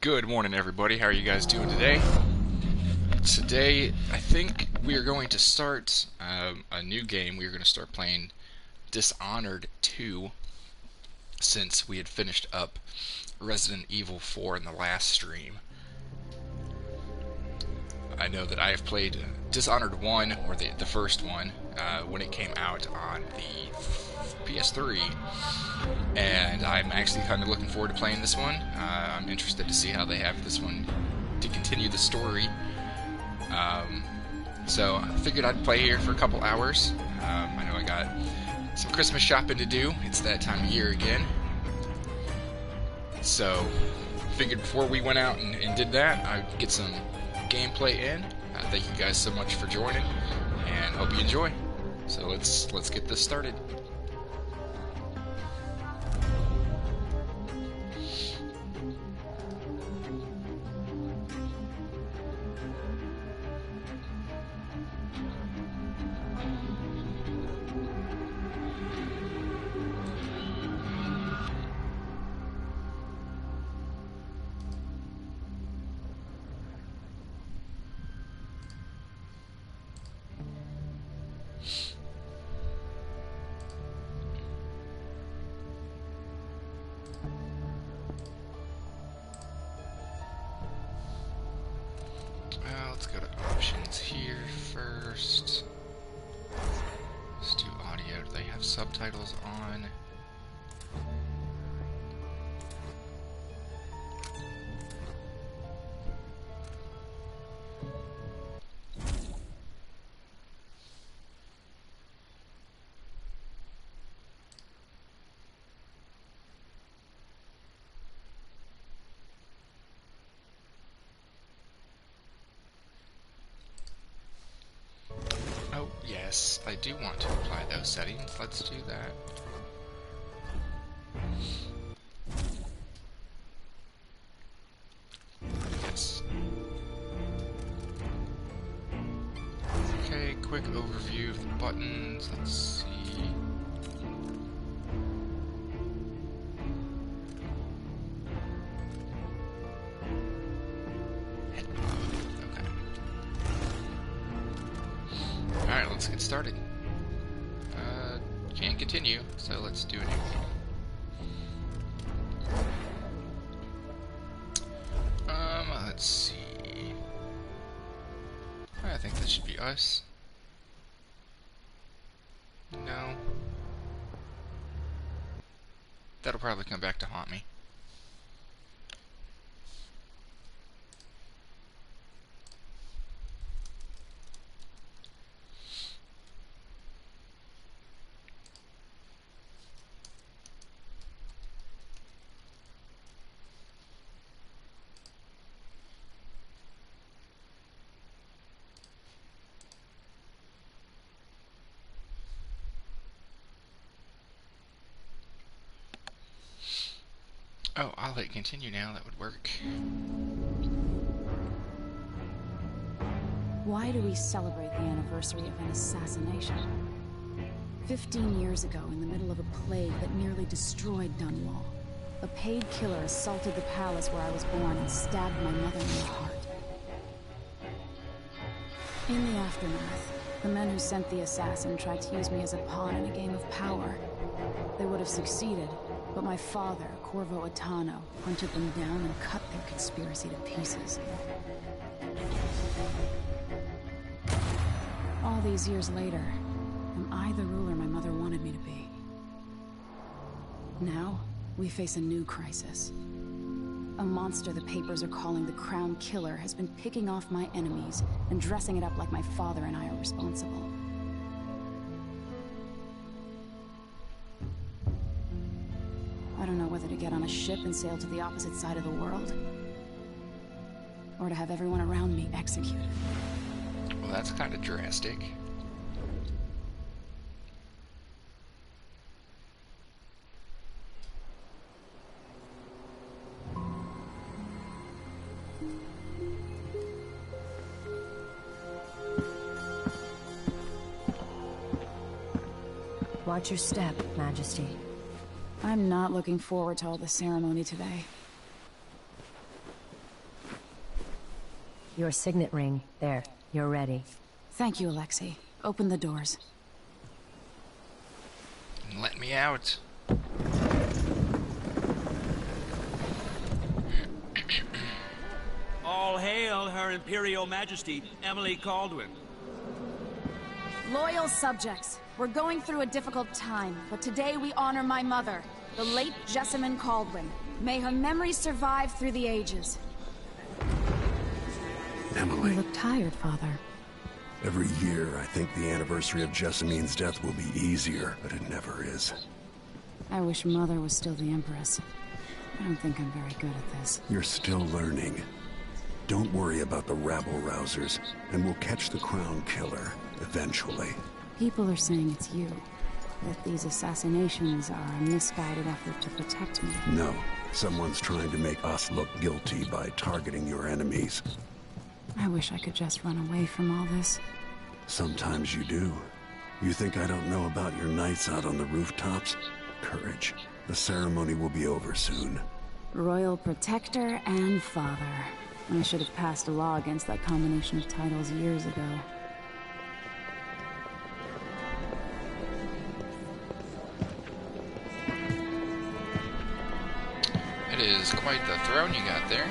Good morning, everybody. How are you guys doing today? Today, I think we are going to start a new game. We are going to start playing Dishonored 2, since we had finished up Resident Evil 4 in the last stream. I know that I have played Dishonored 1, or the first one, when it came out on the PS3, and I'm actually kind of looking forward to playing this one. I'm interested to see how they have this one to continue the story. So I figured I'd play here for a couple hours. I know I got some Christmas shopping to do. It's that time of year again. So figured before we went out and did that, I'd get some gameplay in. Thank you guys so much for joining, and hope you enjoy. So let's get this started. Let's go to options here first. Let's do audio. Do they have subtitles on? Yes, I do want to apply those settings. Let's do that. Yes. Okay, quick overview of the buttons. Let's see. Alright, let's get started. Can't continue, so let's do a new one. Let's see. I think this should be us. No. That'll probably come back to haunt me. Oh, I'll hit continue now. That would work. Why do we celebrate the anniversary of an assassination? 15 years ago, in the middle of a plague that nearly destroyed Dunwall, a paid killer assaulted the palace where I was born and stabbed my mother in the heart. In the aftermath, the men who sent the assassin tried to use me as a pawn in a game of power. They would have succeeded, but my father, Corvo Attano, hunted them down and cut their conspiracy to pieces. All these years later, am I the ruler my mother wanted me to be? Now, we face a new crisis. A monster the papers are calling the Crown Killer has been picking off my enemies and dressing it up like my father and I are responsible. I don't know whether to get on a ship and sail to the opposite side of the world, or to have everyone around me executed. Well, that's kind of drastic. Watch your step, Majesty. I'm not looking forward to all the ceremony today. Your signet ring. There. You're ready. Thank you, Alexei. Open the doors. Let me out. All hail Her Imperial Majesty, Emily Caldwin. Loyal subjects, we're going through a difficult time, but today we honor my mother, the late Jessamine Caldwin. May her memory survive through the ages. Emily. You look tired, Father. Every year, I think the anniversary of Jessamine's death will be easier, but it never is. I wish Mother was still the Empress. I don't think I'm very good at this. You're still learning. Don't worry about the rabble-rousers, and we'll catch the Crown Killer, eventually. People are saying it's you. That these assassinations are a misguided effort to protect me. No, someone's trying to make us look guilty by targeting your enemies. I wish I could just run away from all this. Sometimes you do. You think I don't know about your nights out on the rooftops? Courage. The ceremony will be over soon. Royal Protector and Father. I should have passed a law against that combination of titles years ago. It is quite the throne you got there.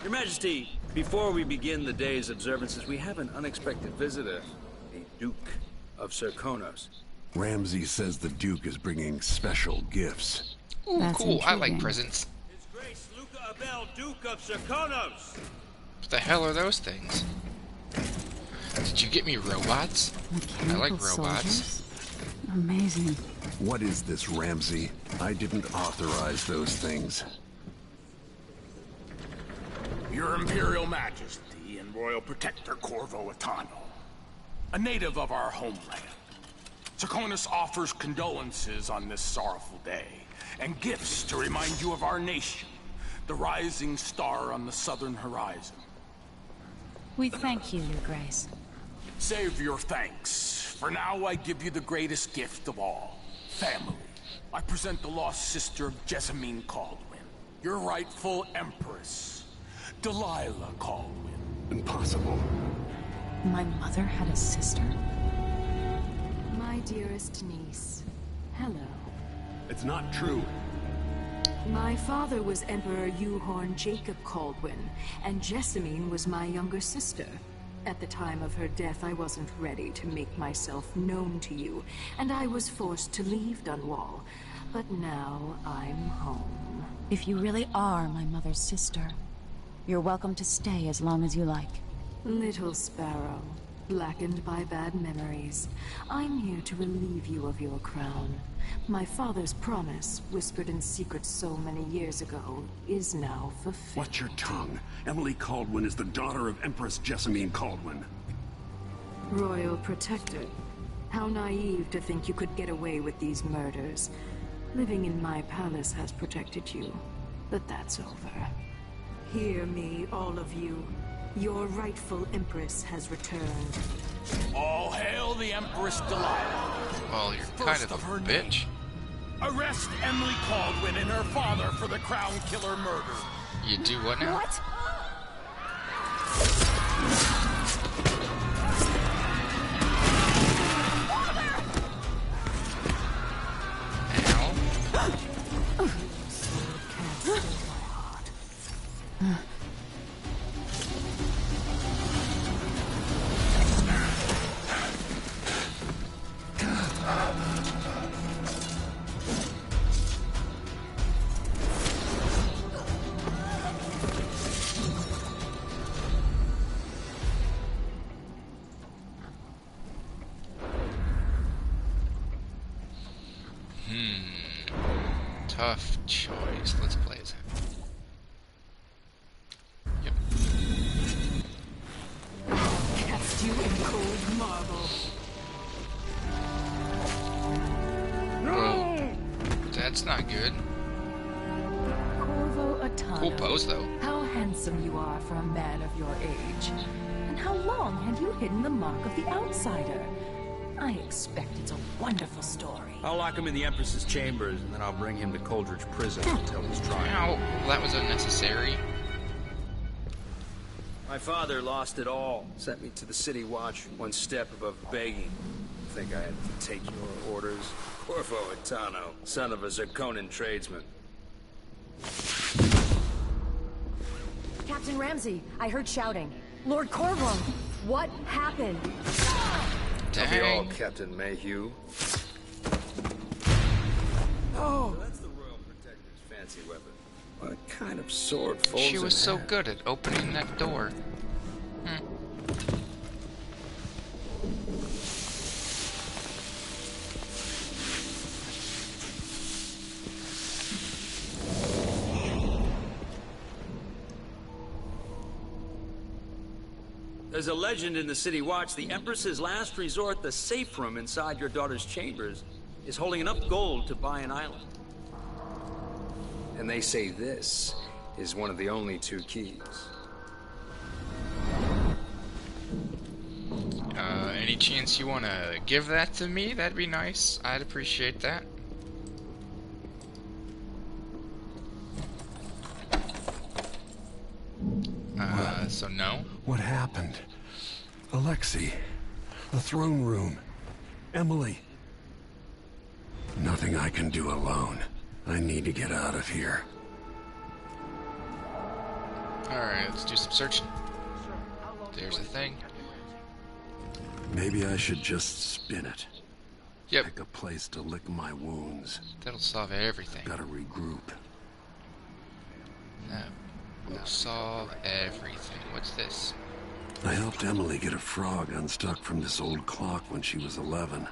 Your Majesty, before we begin the day's observances, we have an unexpected visitor, the Duke of Serkonos. Ramsay says the Duke is bringing special gifts. Ooh, That's cool. I like intriguing. presents. His Grace Luca Abel, Duke of Serkonos! What the hell are those things? Did you get me robots? I like Mechanical robots. soldiers? Amazing. What is this, Ramsay? I didn't authorize those things. Your Imperial Majesty and Royal Protector Corvo Atano, a native of our homeland. Serkonos offers condolences on this sorrowful day, and gifts to remind you of our nation, the rising star on the southern horizon. We thank you, Your Grace. Save your thanks. For now, I give you the greatest gift of all, family. I present the lost sister of Jessamine Caldwin, your rightful Empress, Delilah Caldwin. Impossible. My mother had a sister? My dearest niece, hello. It's not true. My father was Emperor Euhorn Jacob Caldwin, and Jessamine was my younger sister. At the time of her death, I wasn't ready to make myself known to you, and I was forced to leave Dunwall. But now I'm home. If you really are my mother's sister, you're welcome to stay as long as you like. Little sparrow, blackened by bad memories, I'm here to relieve you of your crown. My father's promise, whispered in secret so many years ago, is now fulfilled. Watch your tongue. Emily Caldwin is the daughter of Empress Jessamine Caldwin. Royal Protector, how naive to think you could get away with these murders. Living in my palace has protected you, but that's over. Hear me, all of you. Your rightful Empress has returned. All hail the Empress Delilah. Well, you're kind First of her a name. bitch. Arrest Emily Caldwin and her father for the Crown Killer murder. You do what now? What? Ow. Tough choice. Let's play as him. Yep. Cast you in cold marble. Well, that's not good. Corvo Atano. Cool pose, though. How handsome you are for a man of your age. And how long had you hidden the mark of the outsider? I expect it's a wonderful story. I'll lock him in the Empress's chambers, and then I'll bring him to Coldridge Prison to tell his trial. Ow. Well, that was unnecessary. My father lost it all. Sent me to the City Watch, one step above begging. Think I had to take your orders? Corvo Atano, son of a Zirconan tradesman. Captain Ramsey, I heard shouting. Lord Corvo, what happened? I'll be all Dang. Captain Mayhew. Oh, that's the Royal Protector's fancy weapon. What kind of sword folds She was in so half? good at opening that door. There's a legend in the City Watch. The Empress's last resort, the safe room inside your daughter's chambers, is holding enough gold to buy an island. And they say this is one of the only 2 keys. Any chance you want to give that to me? That'd be nice. I'd appreciate that. So no. What happened? Alexei, the throne room, Emily. Nothing I can do alone. I need to get out of here. Alright, let's do some searching. There's a thing. Maybe I should just spin it. Yep, Pick a place to lick my wounds. that'll solve everything. Gotta regroup. That will solve everything. What's this? I helped Emily get a frog unstuck from this old clock when she was 11.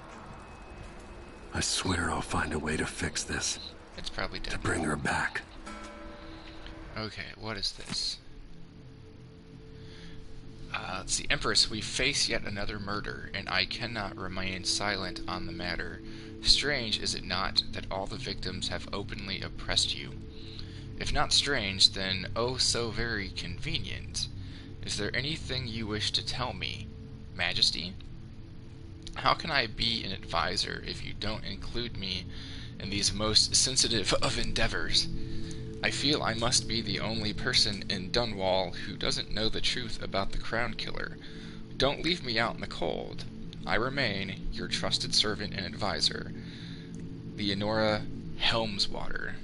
I swear I'll find a way to fix this, It's probably to dead. bring her back. Okay, what is this? Let's see. Empress, we face yet another murder, and I cannot remain silent on the matter. Strange, is it not, that all the victims have openly oppressed you? If not strange, then oh so very convenient. Is there anything you wish to tell me, Majesty? How can I be an advisor if you don't include me in these most sensitive of endeavors? I feel I must be the only person in Dunwall who doesn't know the truth about the Crown Killer. Don't leave me out in the cold. I remain your trusted servant and advisor, Leonora Helmswater.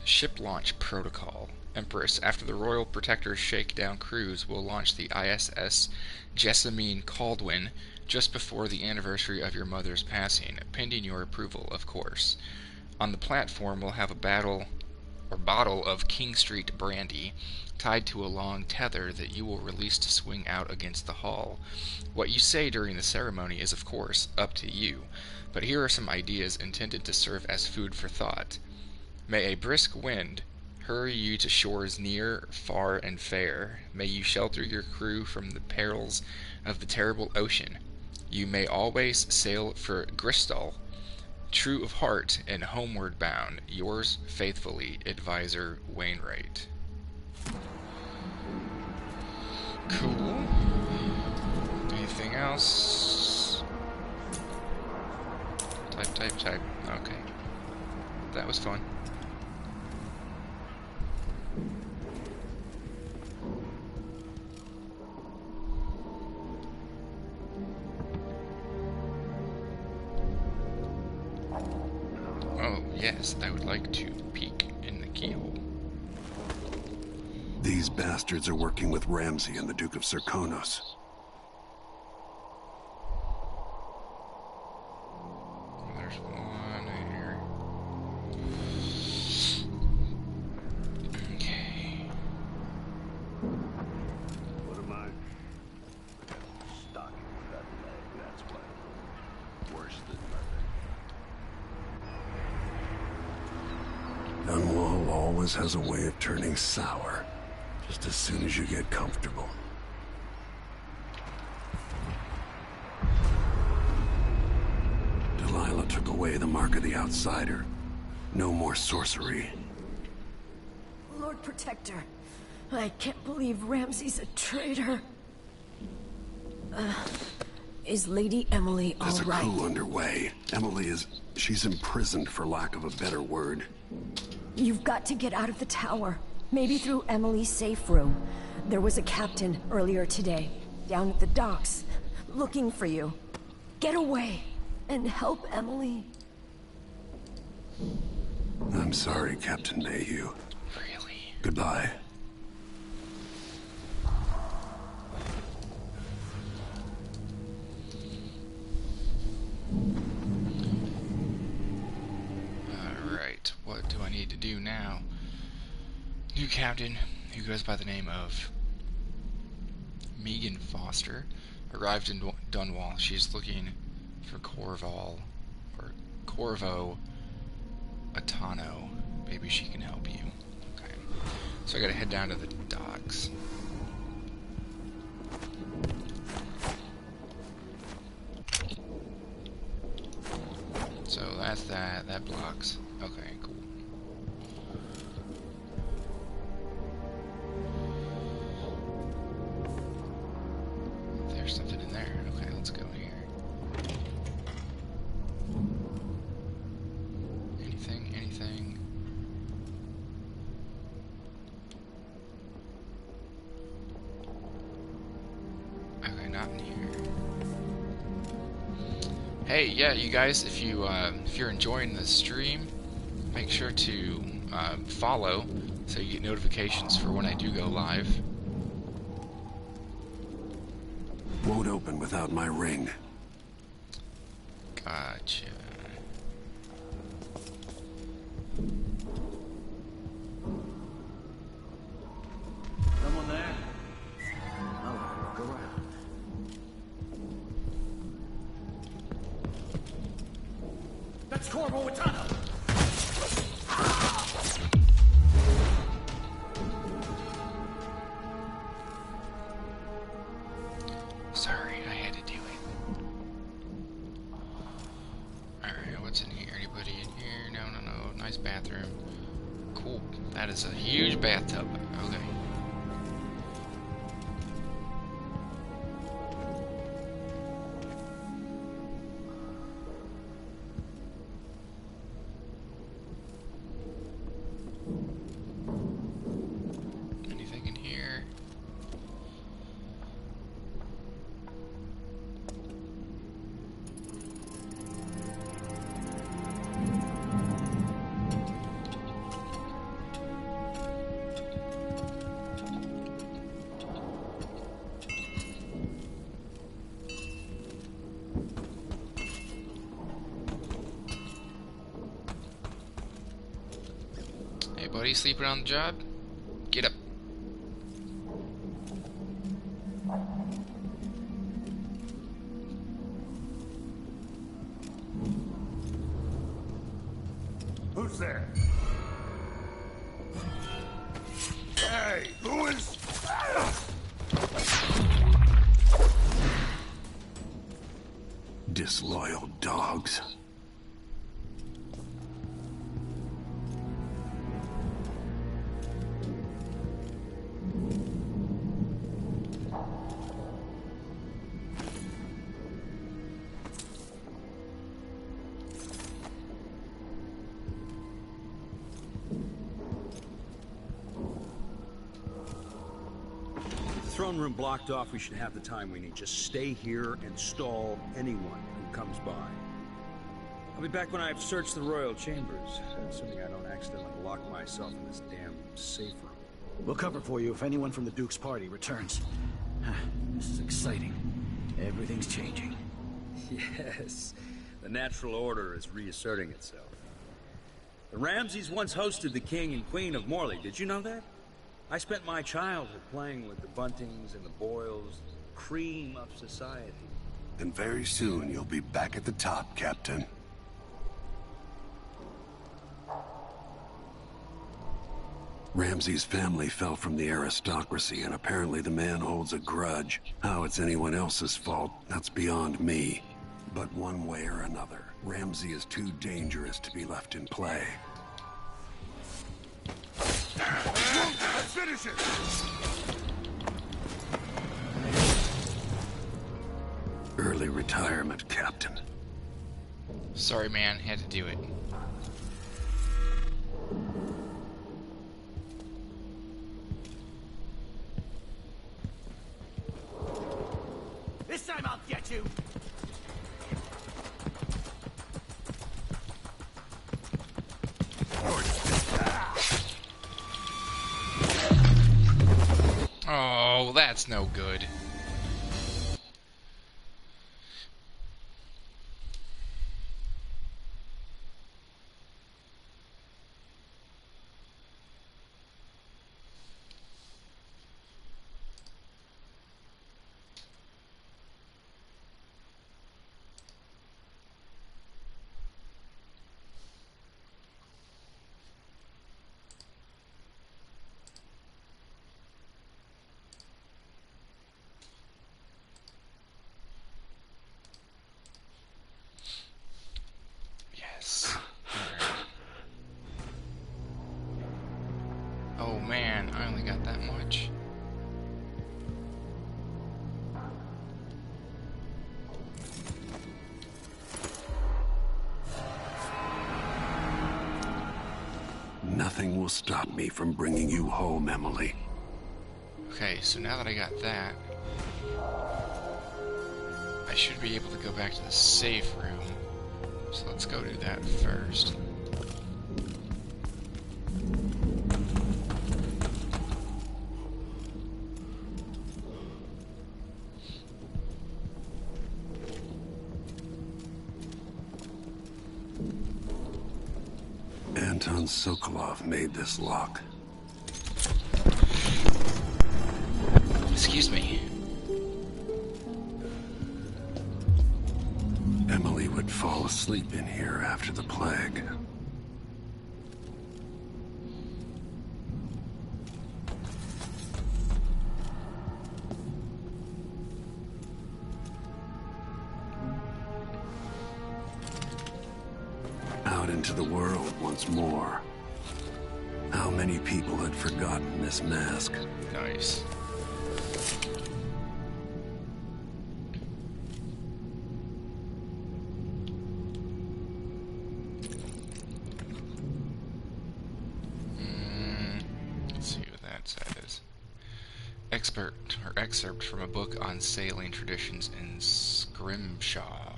Ship launch protocol. Empress, after the Royal Protector's shakedown cruise, will launch the ISS Jessamine Caldwin just before the anniversary of your mother's passing, pending your approval, of course. On the platform, we'll have a bottle of King Street brandy tied to a long tether that you will release to swing out against the hull. What you say during the ceremony is, of course, up to you, but here are some ideas intended to serve as food for thought. May a brisk wind hurry you to shores near, far, and fair. May you shelter your crew from the perils of the terrible ocean. You may always sail for Gristol, true of heart and homeward bound. Yours faithfully, Advisor Wainwright. Cool. Anything else? Type. Okay. That was fun. Oh, yes, I would like to peek in the keyhole. These bastards are working with Ramsey and the Duke of Serkonos. There's one here. Okay. What am I? Stocking with that leg, that's what. Worse than nothing. Dunwall always has a way of turning sour, just as soon as you get comfortable. Delilah took away the mark of the outsider. No more sorcery. Lord Protector, I can't believe Ramsey's a traitor. Is Lady Emily all There's a right? coup underway. She's imprisoned for lack of a better word. You've got to get out of the tower. Maybe through Emily's safe room. There was a captain earlier today, down at the docks, looking for you. Get away and help Emily. I'm sorry, Captain Mayhew. Really? Goodbye. Alright, what do I need to do now? New captain, who goes by the name of Megan Foster, arrived in Dunwall. She's looking for Corvo Atano. Maybe she can help you. Okay. So I gotta head down to the docks. So that's that. That blocks. Okay, cool. There's something in there. Okay, let's go here. Anything? Okay, not in here. Hey, yeah, you guys, if you're enjoying the stream, make sure to follow so you get notifications for when I do go live. Won't open without my ring. Gotcha. Someone there? I'll look around. That's Corvo Atano! Sorry, I had to do it. Alright, what's in here? Anybody in here? No. Nice bathroom. Cool. That is a huge bathtub. Okay. Anything in here? Hey buddy, sleeping on the job? Get up. Who's there? Hey, who is... Disloyal dogs. Throne room blocked off, we should have the time we need. Just stay here and stall anyone who comes by. I'll be back when I've searched the royal chambers, assuming I don't accidentally lock myself in this damn safe room. We'll cover for you if anyone from the Duke's party returns. This is exciting. Everything's changing. Yes, the natural order is reasserting itself. The Ramseys once hosted the king and queen of Morley, did you know that? I spent my childhood playing with the Buntings and the Boyles, cream of society. And very soon you'll be back at the top, Captain. Ramsey's family fell from the aristocracy, and apparently the man holds a grudge. How it's anyone else's fault, that's beyond me. But one way or another, Ramsey is too dangerous to be left in play. Let's finish it! Early retirement, Captain. Sorry, man. Had to do it. This time I'll get you! Oh, that's no good. Yes. Oh man, I only got that much. Nothing will stop me from bringing you home, Emily. Okay, so now that I got that, I should be able to go back to the safe room. So let's go do that first. Anton Sokolov made this lock. Excuse me. Emily would fall asleep in here after the plague. Out into the world once more. How many people had forgotten this mask? Nice. Let's see what that says. Excerpt from a book on sailing traditions in Scrimshaw.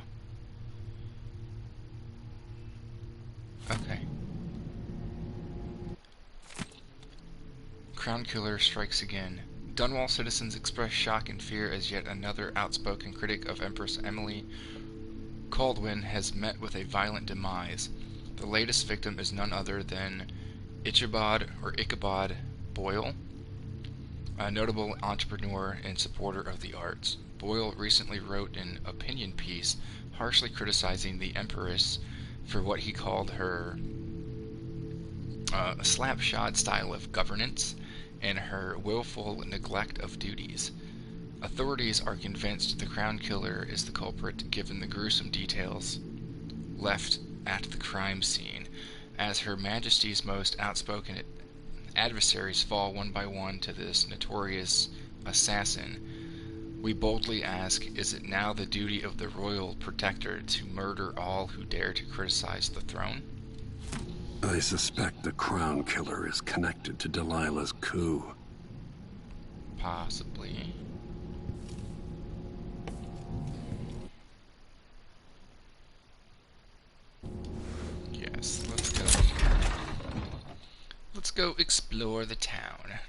Okay. Crown Killer strikes again. Dunwall citizens express shock and fear as yet another outspoken critic of Empress Emily Caldwin has met with a violent demise. The latest victim is none other than Ichabod Boyle, a notable entrepreneur and supporter of the arts. Boyle recently wrote an opinion piece harshly criticizing the Empress for what he called her slapshod style of governance and her willful neglect of duties. Authorities are convinced the Crown Killer is the culprit given the gruesome details left at the crime scene, as Her Majesty's most outspoken adversaries fall one by one to this notorious assassin. We boldly ask, is it now the duty of the royal protector to murder all who dare to criticize the throne? I suspect the Crown Killer is connected to Delilah's coup. Possibly. Yes, let's go. Let's go explore the town.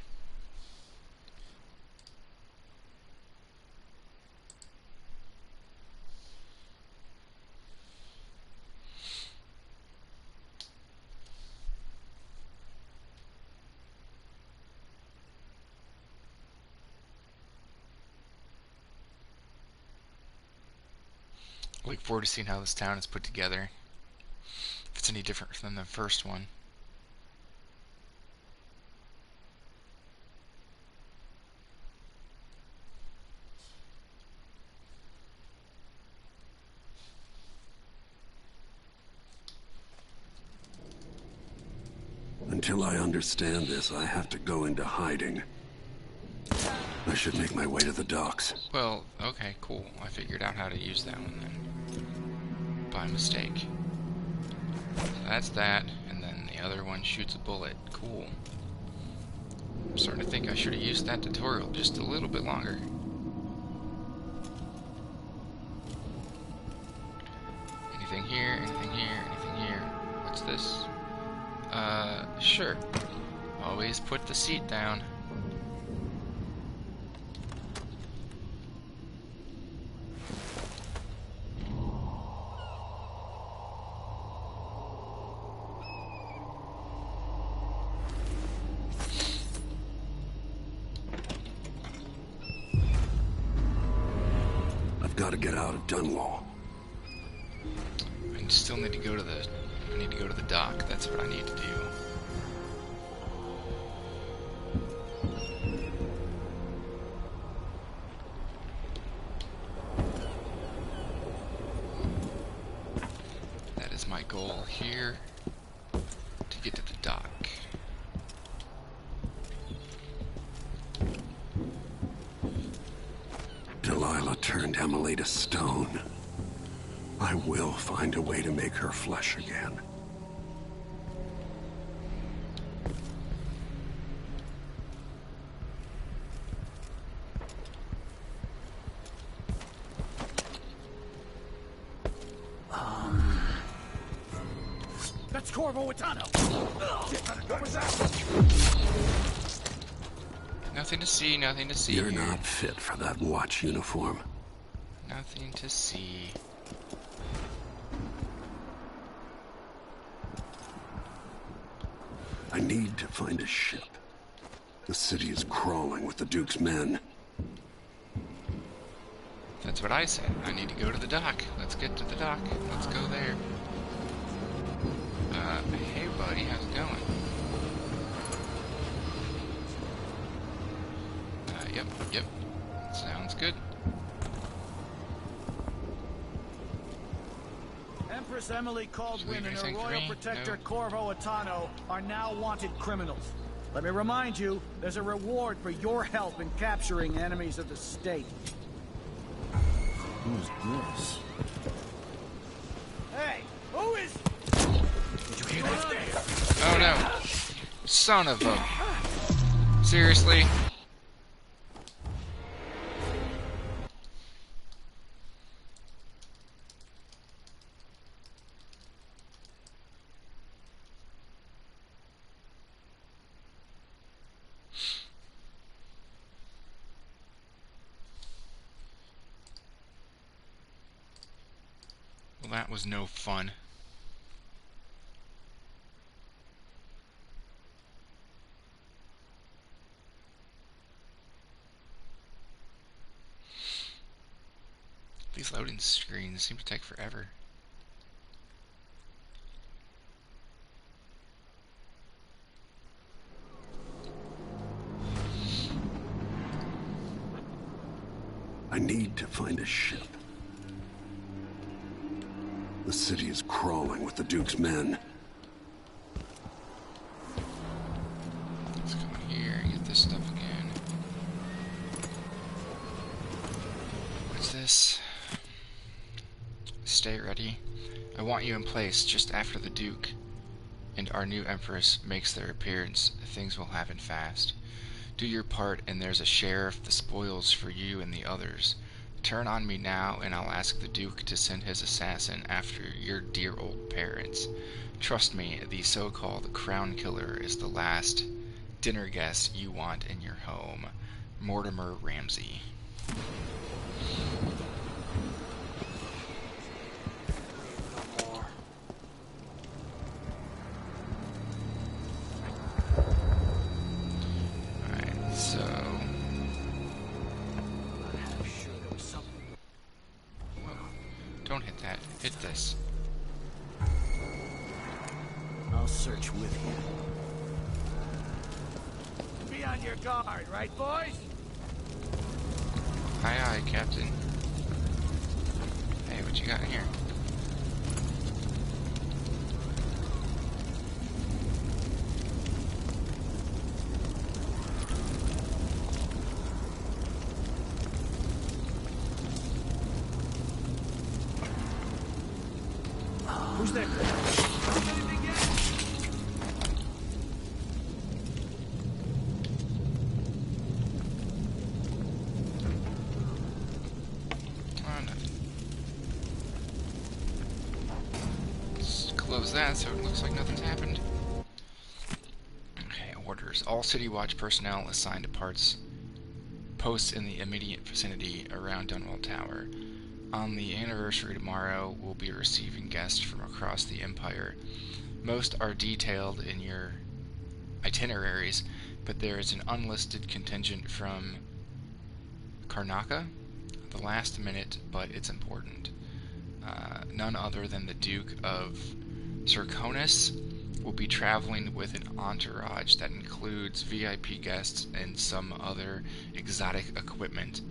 Look forward to seeing how this town is put together. If it's any different than the first one. Until I understand this, I have to go into hiding. I should make my way to the docks. Well, okay, cool. I figured out how to use that one then. By mistake. So that's that, and then the other one shoots a bullet. Cool. I'm starting to think I should have used that tutorial just a little bit longer. Anything here, anything here, anything here. What's this? Sure. Always put the seat down. I've got to get out of Dunwall. I still need to go to the dock. That's what I need to do. That is my goal here, to get to the dock. Delilah turned Emily to stone. I will find a way to make her flesh again. That's Corvo Atano! What was that? Nothing to see, nothing to see. You're not fit for that watch uniform. Nothing to see. I need to find a ship. The city is crawling with the Duke's men. That's what I said. I need to go to the dock. Let's get to the dock. Let's go there. Hey buddy, how's it going? Yep. Sounds good. Empress Emily Caldwin and her anything for royal me? protector No. Corvo Atano are now wanted criminals. Let me remind you, there's a reward for your help in capturing enemies of the state. Who's this? Hey, who is... Did you hear that? Oh no. Son of a... Seriously? Well, that was no fun. These loading screens seem to take forever. I need to find a ship. The city is crawling with the Duke's men. Let's come in here and get this stuff again. What's this? Stay ready. I want you in place just after the Duke and our new Empress makes their appearance. Things will happen fast. Do your part and there's a share of the spoils for you and the others. Turn on me now and I'll ask the Duke to send his assassin after your dear old parents. Trust me, the so-called Crown Killer is the last dinner guest you want in your home. Mortimer Ramsey. Alright, so... Don't hit that. Hit this. I'll search with you. Be on your guard, right, boys? Aye, aye, Captain. Hey, what you got in here? Who's there? Oh, nothing. Let's close that so it looks like nothing's happened. Okay, orders. All City Watch personnel assigned to posts in the immediate vicinity around Dunwall Tower. On the anniversary tomorrow, we'll be receiving guests from across the Empire. Most are detailed in your itineraries, but there is an unlisted contingent from Karnaca. The last minute, but it's important. None other than the Duke of Zirconis will be traveling with an entourage that includes VIP guests and some other exotic equipment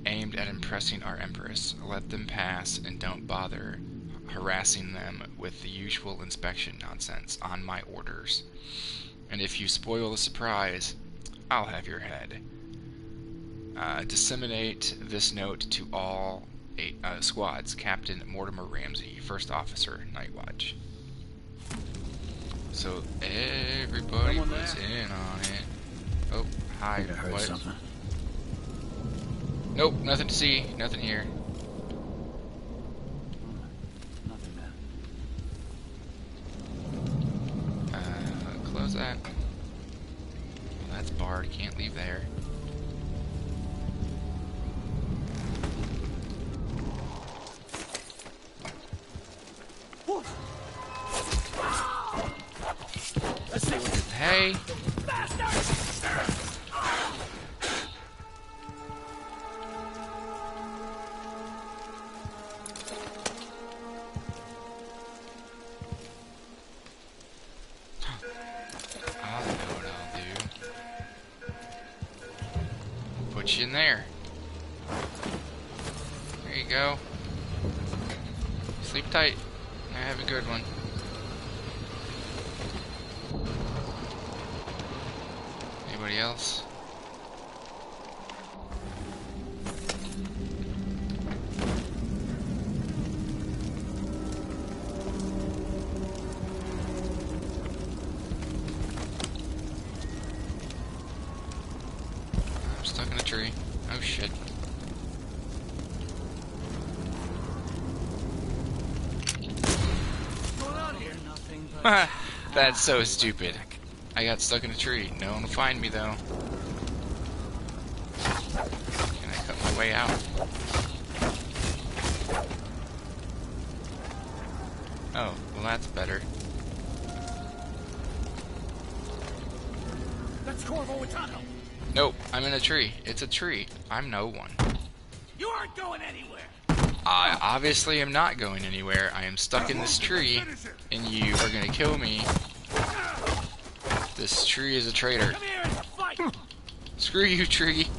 aimed at impressing our Empress. Let them pass and don't bother harassing them with the usual inspection nonsense on my orders. And if you spoil the surprise, I'll have your head. Disseminate this note to all squads. Captain Mortimer Ramsey, First Officer, Night Watch. So everybody was in on it. Oh, hi. I think I heard something. Nope, nothing to see. Nothing here. Nothing, man. Close that. Well, that's barred. Can't leave there. Let's see what Hey. I'll know what I'll do. Put you in there. There you go. Sleep tight. Have a good one. Anybody else? I'm stuck in a tree. Oh shit. What's going on here? Nothing but... That's so stupid. I got stuck in a tree. No one will find me though. Can I cut my way out? Oh, well that's better. That's Corvo Witano. Nope, I'm in a tree. It's a tree. I'm no one. You aren't going anywhere. I obviously am not going anywhere. I am stuck in this tree, and you are gonna kill me. This tree is a traitor. Come here and fight. Screw you, tree.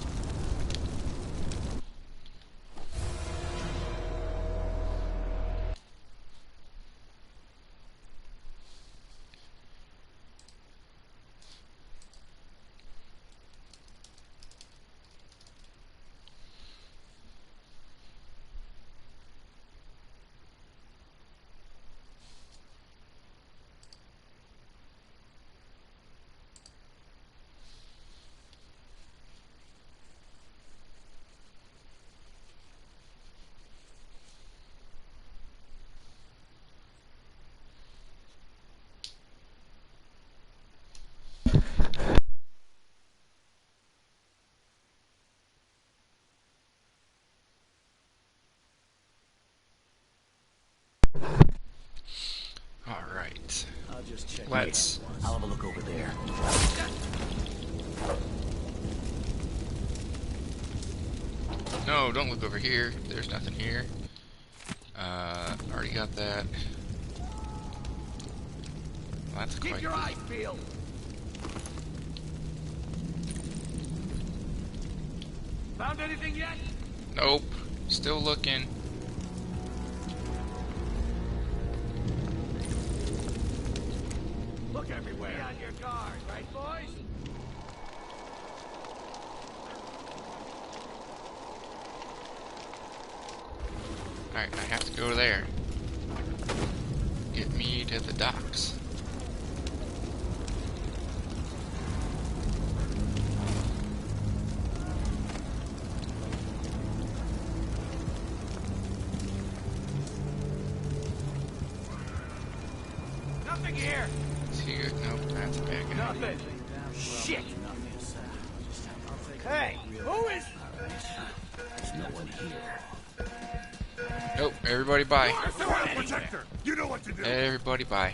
Alright. I'll just check. Let's... I'll have a look over there. No, don't look over here. There's nothing here. Already got that. Well, that's Keep quite your the... eyes peeled. Found anything yet? Nope. Still looking. Look everywhere. Be on your guard, right, boys? Alright, I have to go there. get me to the docks. Nothing here. Here, nope, that's a bad guy. Nothing. Shit. Hey, who is? There's no one here. Nope, everybody bye. Protector, you know what to do. Everybody bye.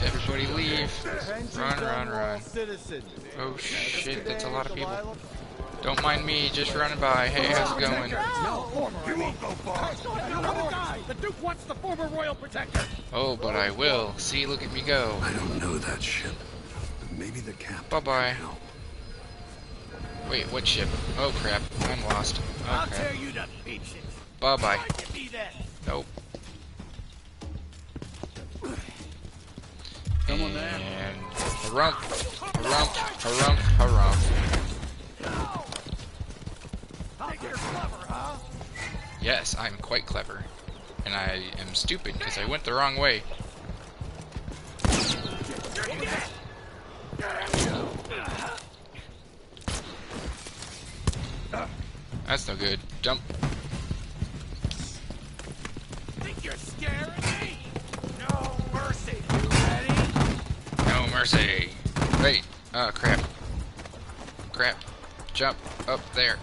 Everybody leave. Run, run, run. Oh shit, that's a lot of people. Don't mind me, just running by. Hey, how's it going? You won't go far. The Duke wants the former royal protector. Oh, but I will. See, look at me go. I don't know that ship. Maybe the captain. Bye-bye. can help. Wait, what ship? Oh crap, I'm lost. I'll Okay. tear you to pieces. Bye-bye. Fight me then. Nope. Come on there. And harump, harump, harump, harump. I'll think you're clever, huh? Yes, I'm quite clever. And I am stupid because I went the wrong way. That's no good. Jump. Think you're scaring me? No mercy. You ready? No mercy. Wait. Oh, crap. Crap. Jump up there.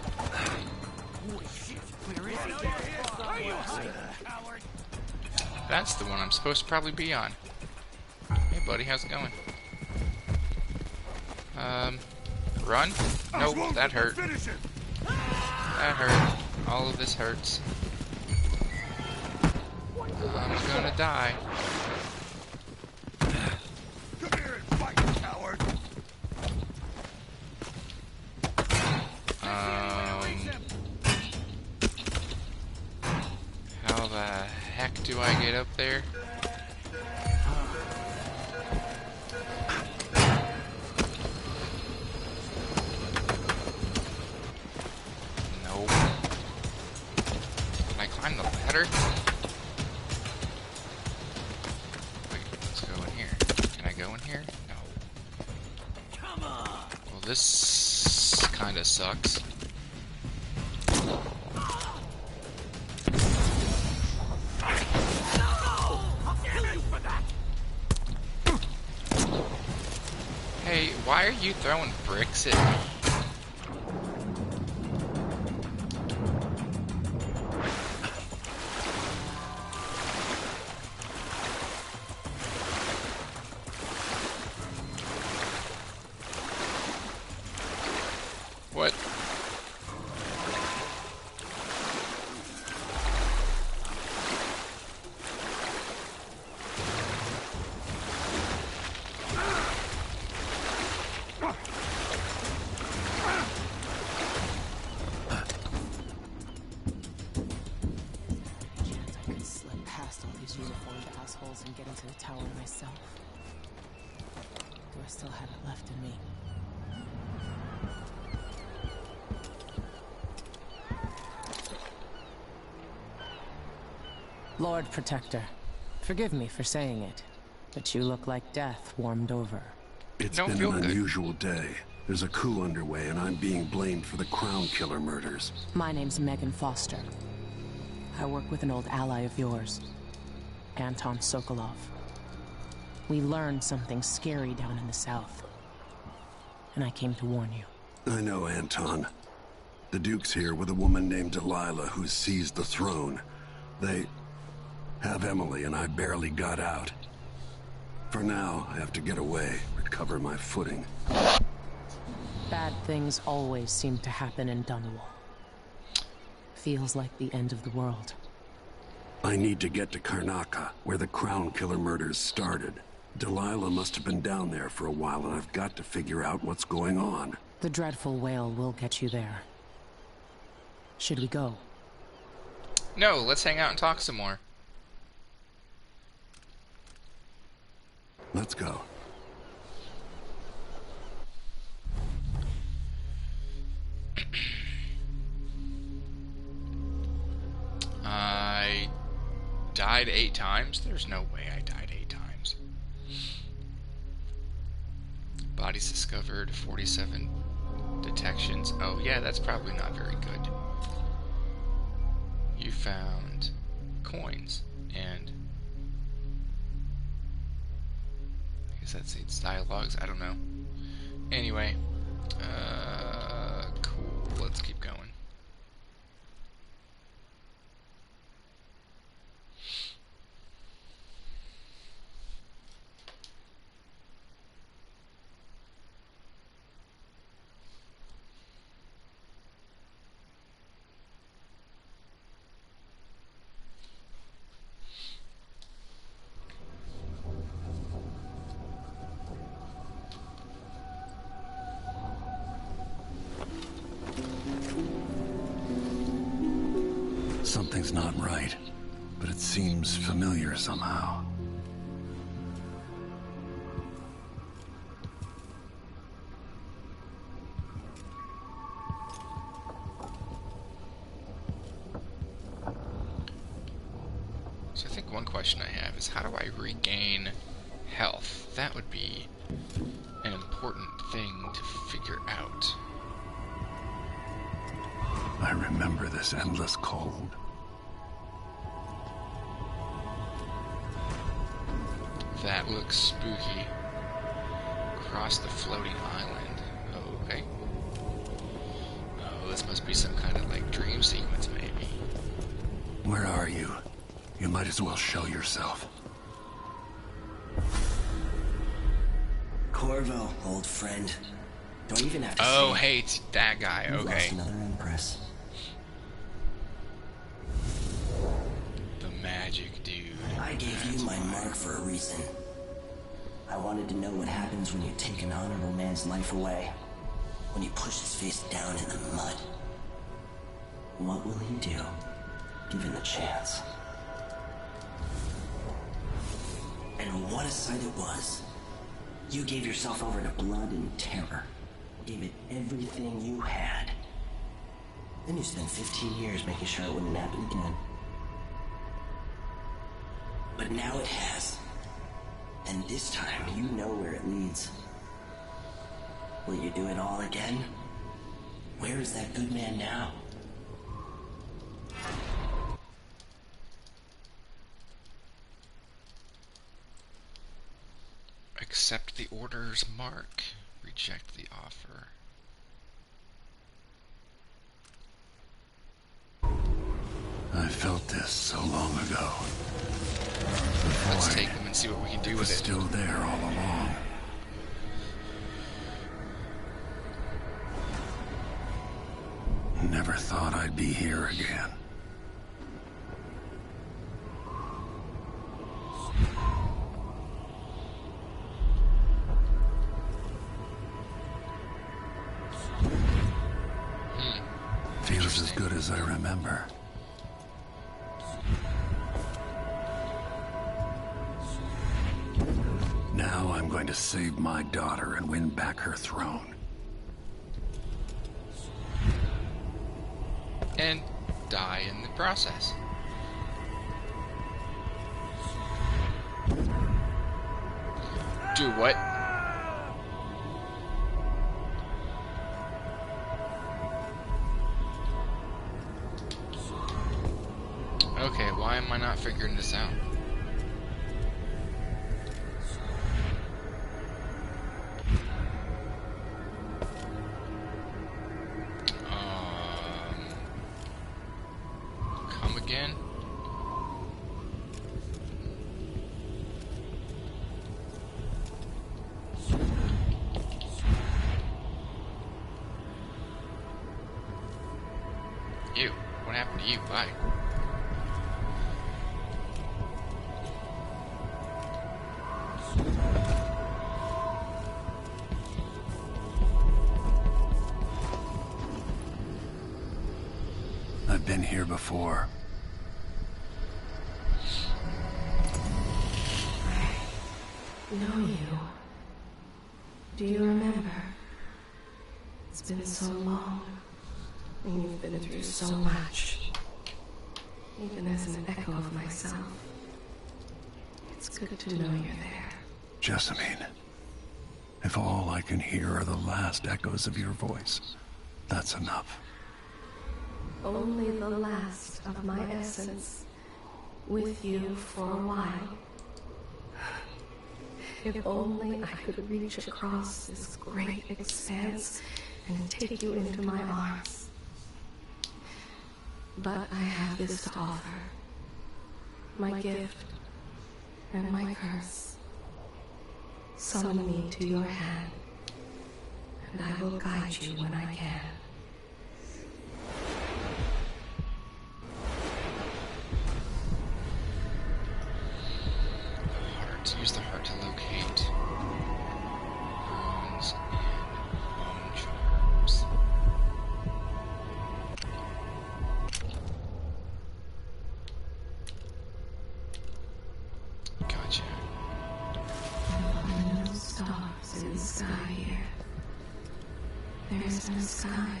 Holy shit. Where is he? Are you hiding, coward? That's the one I'm supposed to probably be on. Hey, buddy, how's it going? Run? Nope, that hurt. Finish it. That hurt. All of this hurts. I'm gonna die. Come here and fight, coward. How the heck do I get up there? Nope. Can I climb the ladder? Wait, let's go in here. Can I go in here? No. Come on. Well, this kinda sucks. I'll kill you for that. Hey, why are you throwing bricks at me? What? Chance I could slip past all these uniformed assholes and get into the tower myself. Do I still have it left in me? Lord Protector, forgive me for saying it, but you look like death warmed over. It's Don't been feel an good. unusual day. There's a coup underway, and I'm being blamed for the Crown Killer murders. My name's Megan Foster. I work with an old ally of yours, Anton Sokolov. We learned something scary down in the south, and I came to warn you. I know, Anton. The Duke's here with a woman named Delilah who's seized the throne. They have Emily, and I barely got out. For now, I have to get away, recover my footing. Bad things always seem to happen in Dunwall. Feels like the end of the world. I need to get to Karnaca, where the Crown Killer murders started. Delilah must have been down there for a while, and I've got to figure out what's going on. The dreadful whale will get you there. Should we go? No, let's hang out and talk some more. Let's go. I died 8 times? There's no way I died 8 times. Bodies discovered, 47 detections. Oh yeah, that's probably not very good. You found coins, and I guess that's its dialogues, I don't know. Anyway, cool, let's keep going. Something's not right, but it seems familiar somehow. So I think one question I have is, how do I regain health? That would be an important thing to figure out. I remember this endless cold. That looks spooky. Across the floating island. Oh, okay. Oh, this must be some kind of like dream sequence, maybe. Where are you? You might as well show yourself. Corvo, old friend. Do I even have to say? Oh, hey, it's that guy. You've Okay. lost another Empress. The magic dude. I gave you my mark for a reason. I wanted to know what happens when you take an honorable man's life away. When you push his face down in the mud. What will he do, given the chance? And what a sight it was. You gave yourself over to blood and terror. Gave it everything you had. Then you spent 15 years making sure it wouldn't happen again. But now it has. And this time, you know where it leads. Will you do it all again? Where is that good man now? Accept the order's mark. Reject the offer. I felt this so long ago. Let's take them and see what we can do with it. Still there all along. Never thought I'd be here again. Feels as good as I remember. Now I'm going to save my daughter and win back her throne. And die in the process. Do what? Okay, why am I not figuring this out? Come again? You. What happened to you? Bye. I've been here before. Know you. Do you remember? It's been so long, and you've been through so much. even as an echo of myself. It's good to know you're there. Jessamine, if all I can hear are the last echoes of your voice, that's enough. Only the last of my essence, with you for a while. If only I could reach across this great expanse and take you into my arms. But I have this to offer. My gift and my curse. Summon me to your hand, and I will guide you when I can. Heart. Use the heart to locate runes and bone charms. Gotcha. There are no stars in the sky here. There is no sky.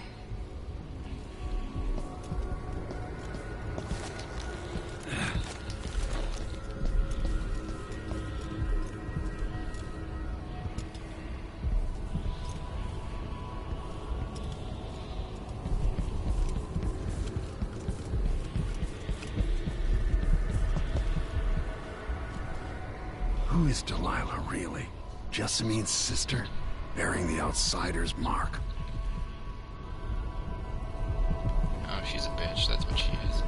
Who is Delilah, really? Jessamine's sister? Bearing the outsider's mark. Oh, she's a bitch. That's what she is.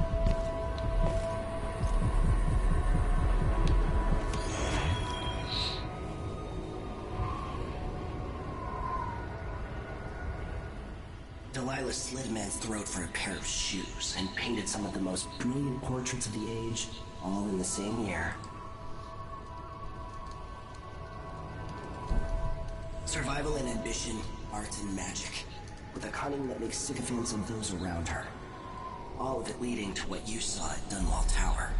Delilah slit a man's throat for a pair of shoes and painted some of the most brilliant portraits of the age, all in the same year. Survival and ambition, art and magic, with a cunning that makes sycophants of those around her. All of it leading to what you saw at Dunwall Tower.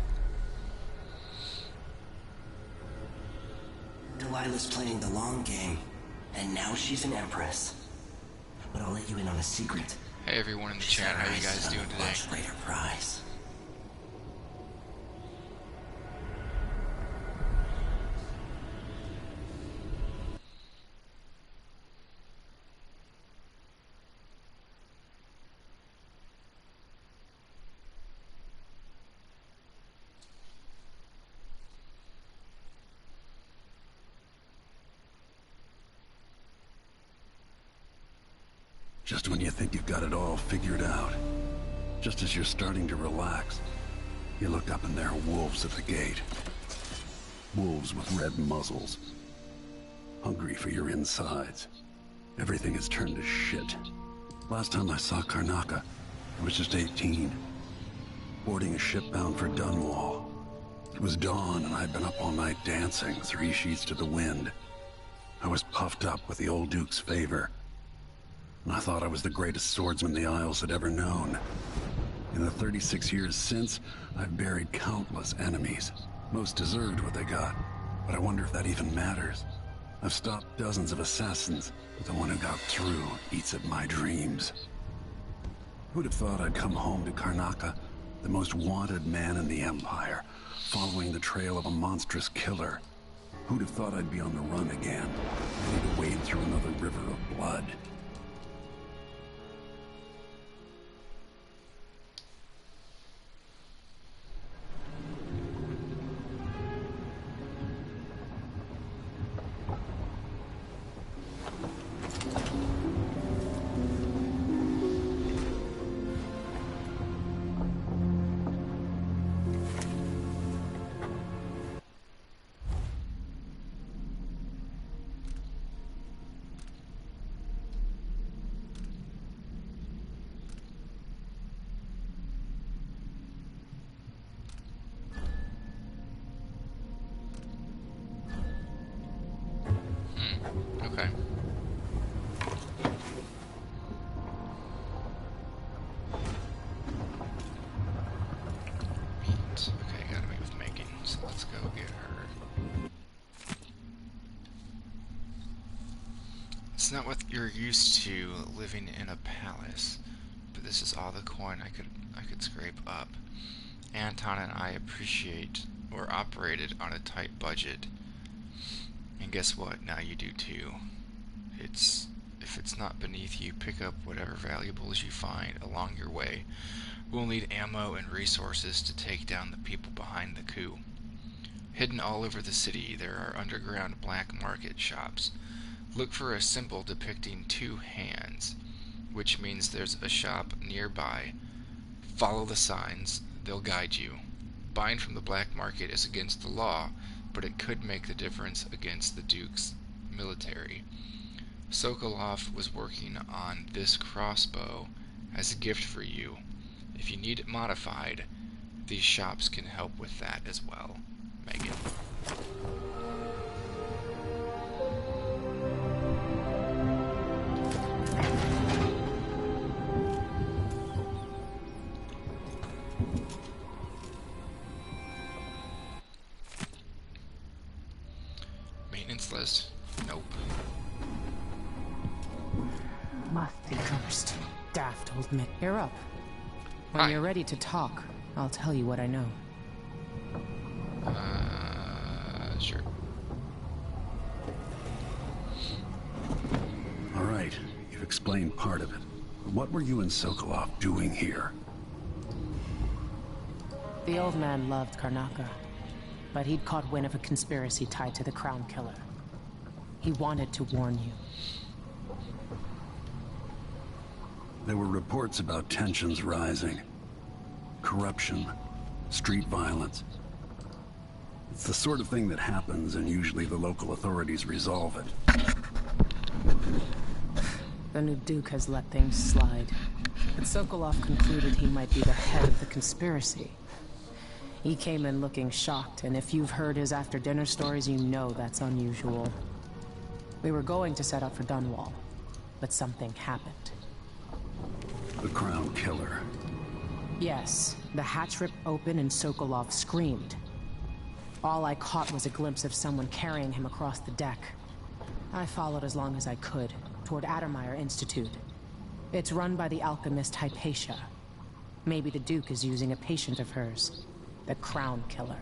Delilah's playing the long game, and now she's an empress. But I'll let you in on a secret. Hey everyone in the chat, how you guys doing today? Much greater prize. Just when you think you've got it all figured out, just as you're starting to relax, you look up and there are wolves at the gate. Wolves with red muzzles. Hungry for your insides. Everything has turned to shit. Last time I saw Karnaca, I was just 18. Boarding a ship bound for Dunwall. It was dawn and I'd been up all night dancing, 3 sheets to the wind. I was puffed up with the old Duke's favor. And I thought I was the greatest swordsman the Isles had ever known. In the 36 years since, I've buried countless enemies. Most deserved what they got, but I wonder if that even matters. I've stopped dozens of assassins, but the one who got through eats at my dreams. Who'd have thought I'd come home to Karnaca, the most wanted man in the Empire, following the trail of a monstrous killer? Who'd have thought I'd be on the run again, ready to wade through another river of blood? Okay. Meat. Okay, gotta meet with Megan, so let's go get her. It's not what you're used to, living in a palace, but this is all the coin I could scrape up. Anton and I appreciate or operated on a tight budget. And guess what? Now you do too. If it's not beneath you, pick up whatever valuables you find along your way. We'll need ammo and resources to take down the people behind the coup. Hidden all over the city, there are underground black market shops. Look for a symbol depicting two hands, which means there's a shop nearby. Follow the signs, they'll guide you. Buying from the black market is against the law, but it could make the difference against the Duke's military. Sokolov was working on this crossbow as a gift for you. If you need it modified, these shops can help with that as well. Megan. Maintenance list? Nope. Must be cursed. Daft old man. You're up. When Hi. you're ready to talk, I'll tell you what I know. Sure. All right, you've explained part of it. What were you and Sokolov doing here? The old man loved Karnaka, but he'd caught wind of a conspiracy tied to the Crown Killer. He wanted to warn you. There were reports about tensions rising. Corruption, street violence. It's the sort of thing that happens, and usually the local authorities resolve it. The new Duke has let things slide, but Sokolov concluded he might be the head of the conspiracy. He came in looking shocked, and if you've heard his after-dinner stories, you know that's unusual. We were going to set up for Dunwall, but something happened. The Crown Killer. Yes, the hatch ripped open and Sokolov screamed. All I caught was a glimpse of someone carrying him across the deck. I followed as long as I could, toward Addermeyer Institute. It's run by the alchemist Hypatia. Maybe the Duke is using a patient of hers, the Crown Killer.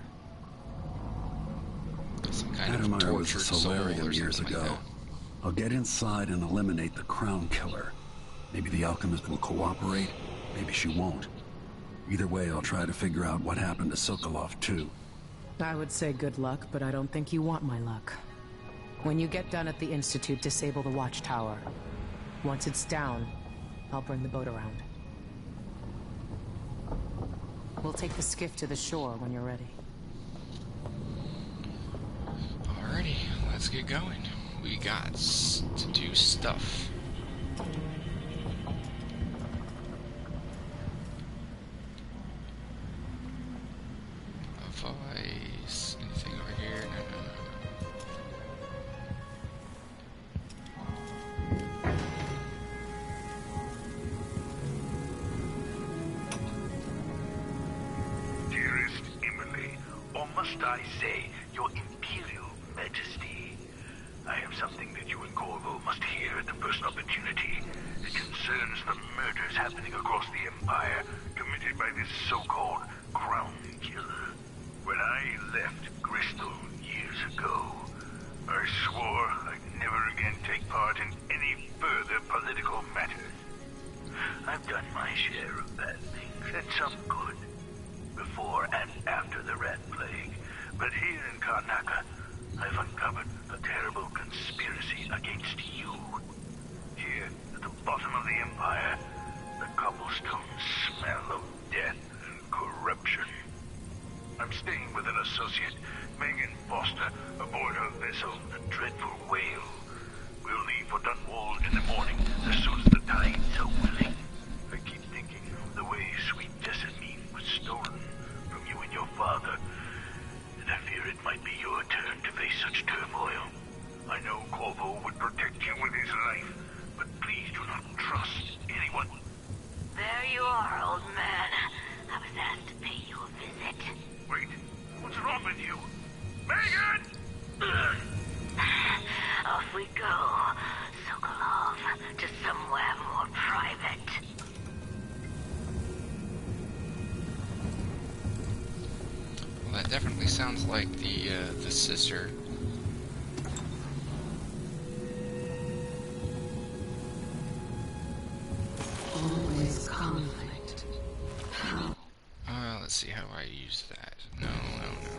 Some kind of Addermeyer was a tortured soul solarium or years something ago. like that. I'll get inside and eliminate the Crown Killer. Maybe the alchemist will cooperate, maybe she won't. Either way, I'll try to figure out what happened to Sokolov, too. I would say good luck, but I don't think you want my luck. When you get done at the Institute, disable the watchtower. Once it's down, I'll bring the boat around. We'll take the skiff to the shore when you're ready. Alrighty, let's get going. We got to do stuff. Advice. Anything over here? No. Dearest Emily, or must I say, your Imperial Majesty, I have something that you and Corvo must hear at the first opportunity. It concerns the murders happening across the Empire, committed by this so-called Crown Killer. When I left Bristol years ago, I swore I'd never again take part in any further political matters. I've done my share of bad things, and some good, before and after the Rat Plague. But here in Karnaka, I've uncovered a terrible conspiracy against you. Here, at the bottom of the Empire, the cobblestone smell of death and corruption. I'm staying with an associate, Megan Foster, aboard her vessel, the Dreadful Whale. We'll leave for Dunwall in the morning, as soon as the tides are willing. I keep thinking of the way sweet Jessamine was stolen from you and your father, and I fear it might be your turn to face such turmoil. I know Corvo would protect you with his life, but please do not trust anyone. There you are, old man. I was asked to pay you a visit. Wait, what's wrong with you? Megan! Off we go, Sokolov, to somewhere more private. sounds like the sister. Always conflict. How? Let's see how I use that. No.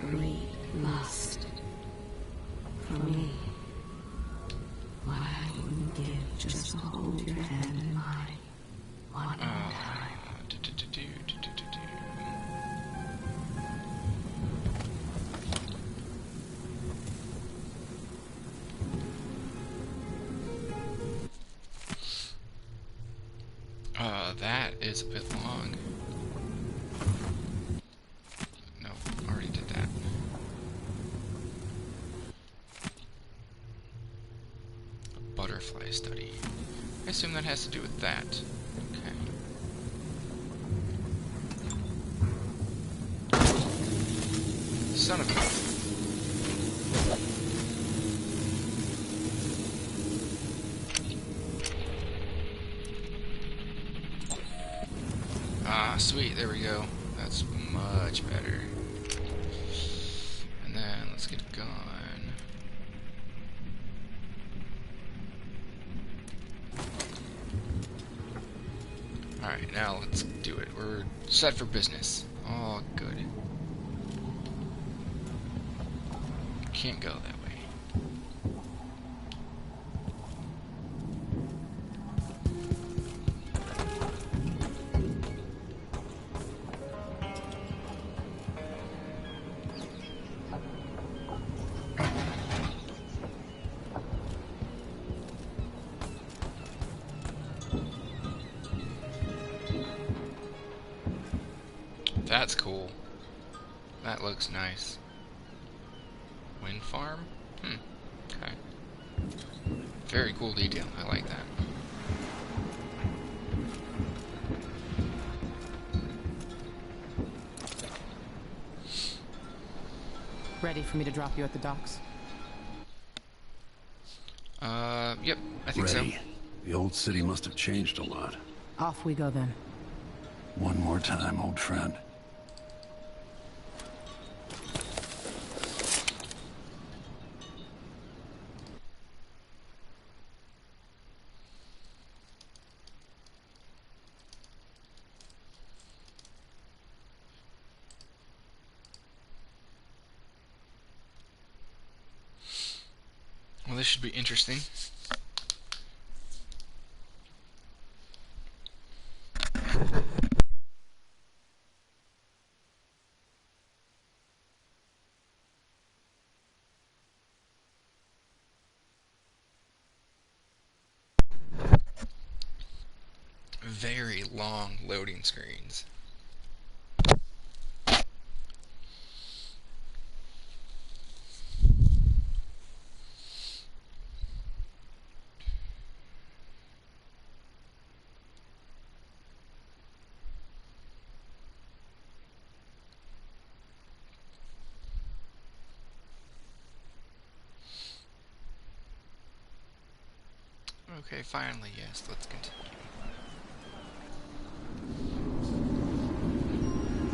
Greed, lust. For me, what I wouldn't give just to hold your hand in mine. One more time. That is a bit long. No, already did that. A butterfly study. I assume that has to do with that. Okay. Son of a... Ah, sweet, there we go. That's much better. And then let's get a gun. Alright, now let's do it. We're set for business. Oh, good. Can't go that way. That's cool. That looks nice. Wind farm? Okay. Very cool detail. I like that. Ready for me to drop you at the docks? Yep, I think Ready. so. The old city must have changed a lot. Off we go then. One more time, old friend. Well, this should be interesting. Very long loading screens. Okay, finally, yes, let's continue.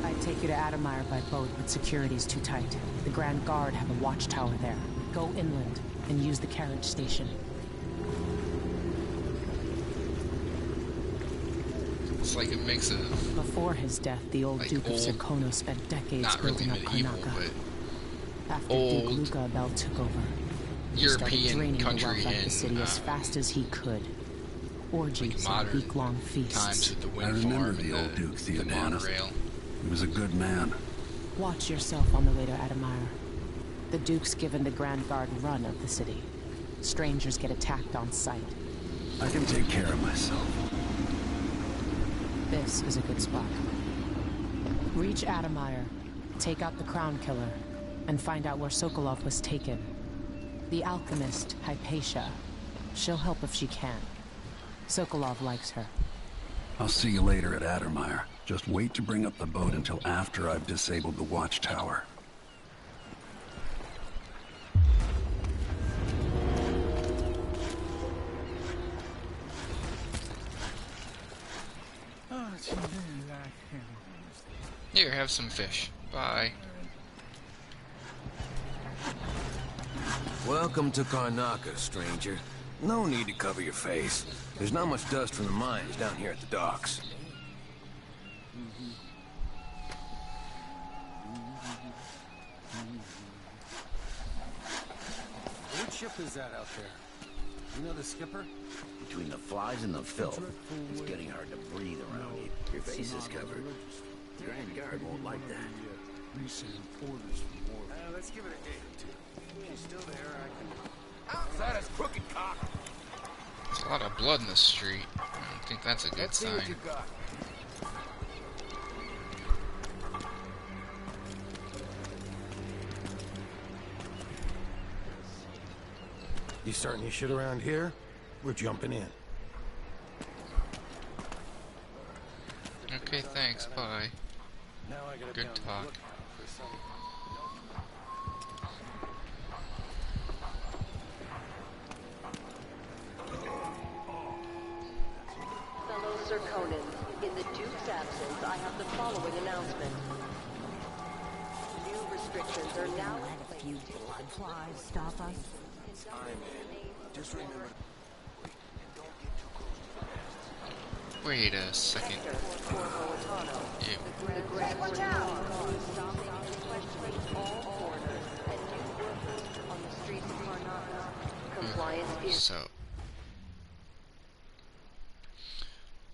I'd take you to Adamire by boat, but security's too tight. The Grand Guard have a watchtower there. Go inland and use the carriage station. It's like a mix of... Before his death, the old like Duke of old, Serkonos spent decades not really building up medieval, Karnaca. but After old Duke Luca Bell took over, he started European draining the country wealth out of the city in as fast as he could. Orgies and modern week-long feasts. times with the I wind remember farm the and old Duke the Theodonis. monorail. He was a good man. Watch yourself on the way to Adamire. The Duke's given the Grand Guard run of the city. Strangers get attacked on sight. I can take care of myself. This is a good spot. Reach Adamire, take out the Crown Killer, and find out where Sokolov was taken. The alchemist, Hypatia. She'll help if she can. Sokolov likes her. I'll see you later at Addermire. Just wait to bring up the boat until after I've disabled the watchtower. Here, have some fish. Bye. Welcome to Karnaka, stranger. No need to cover your face. There's not much dust from the mines down here at the docks. What ship is that out there? You know the skipper? Between the flies and the filth, it's getting hard to breathe around you. Your face is covered. The Grand Guard won't like that. Let's give it a day or two. If she's still there, I can... Outside is crooked cock. There's a lot of blood in the street. I don't think that's a good Let's see what you sign. got. You starting your shit around here? We're jumping in. Okay, thanks, bye. Now I gotta Good talk. look for some... Fellow Sir Conan, in the Duke's absence, I have the following announcement. New restrictions are now in Let a place. few blood flies stop us. Just remember. Wait a second. Ew. The Grand Watch out! Stopping and questioning all foreigners and new workers on the streets of Karnaka. Compliance is... So,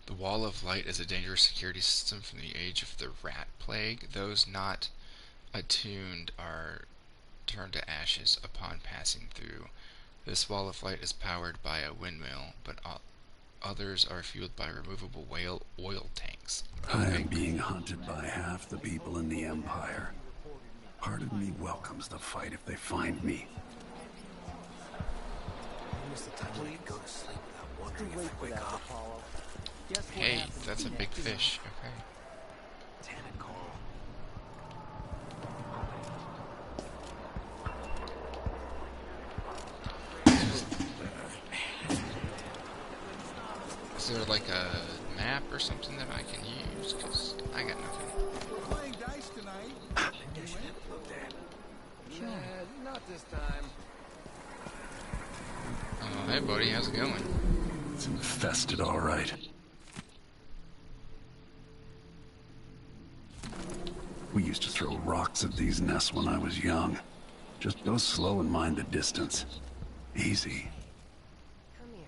the Wall of Light is a dangerous security system from the age of the Rat Plague. Those not attuned are turned to ashes upon passing through. This Wall of Light is powered by a windmill, but others are fueled by removable whale oil tanks. I am being hunted by half the people in the Empire. Part of me welcomes the fight if they find me. Hey, that's a big fish. Okay. Is there like a map or something that I can use? Because I got nothing. We're playing dice tonight. Maybe I should have it looked at. Yeah, not this time. Oh, hey buddy, how's it going? It's infested, all right. We used to throw rocks at these nests when I was young. Just go slow and mind the distance. Easy. Come here.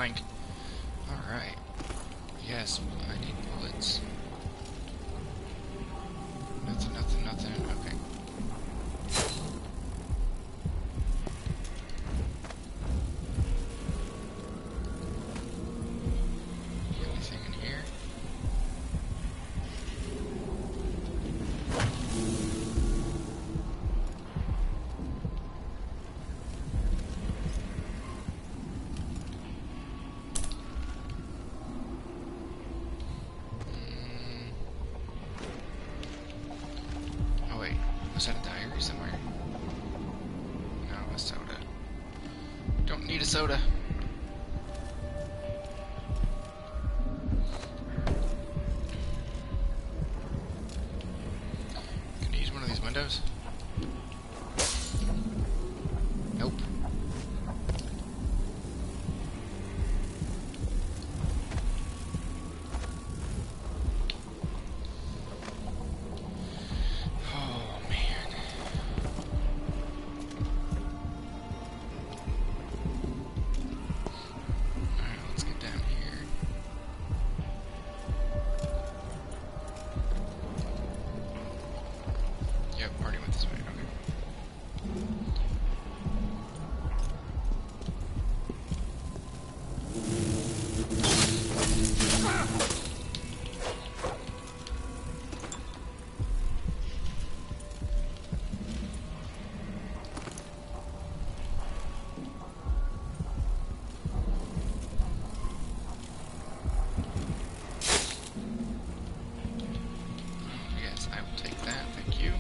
clank. Alright. Yes, I need bullets. Nothing, nothing, nothing. Okay. Anything in here? Oh wait, was that a diary somewhere? No, a soda. Don't need a soda. Can you use one of these windows? Nope. Oh man. Alright, let's get down here. Yep, already went this way. Okay. Yes, I will take that. Thank you.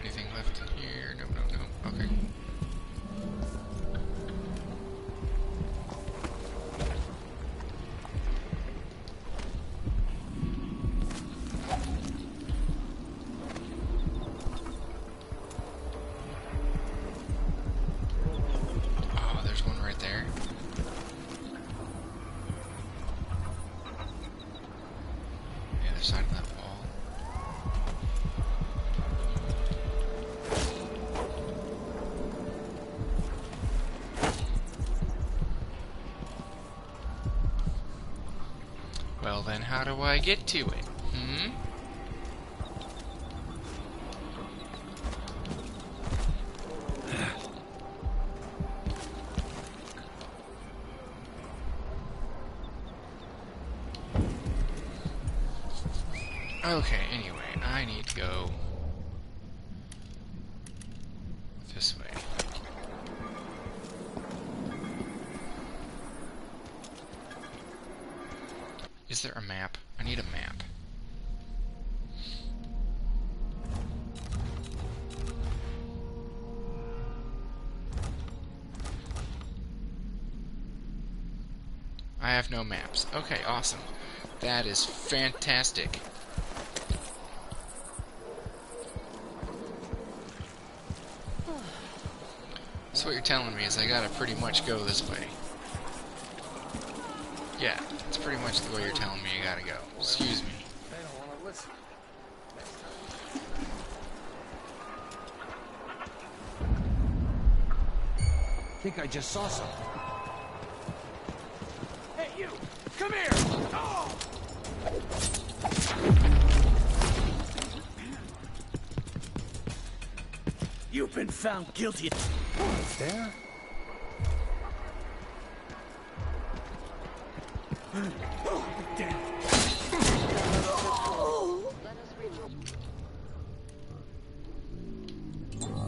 Anything left in here? No, no, no. Okay. Oh, there's one right there. The other side of that wall. Well then, how do I get to it? Hmm? Okay, anyway, I need to go this way. Is there a map? I need a map. I have no maps. Okay, awesome. That is fantastic. So what you're telling me is I gotta pretty much go this way. Yeah, that's pretty much the way you're telling me you gotta go. Excuse me. I don't want to listen. I think I just saw something. Hey, you! Come here! Oh! You've been found guilty. What's there? Oh, damn.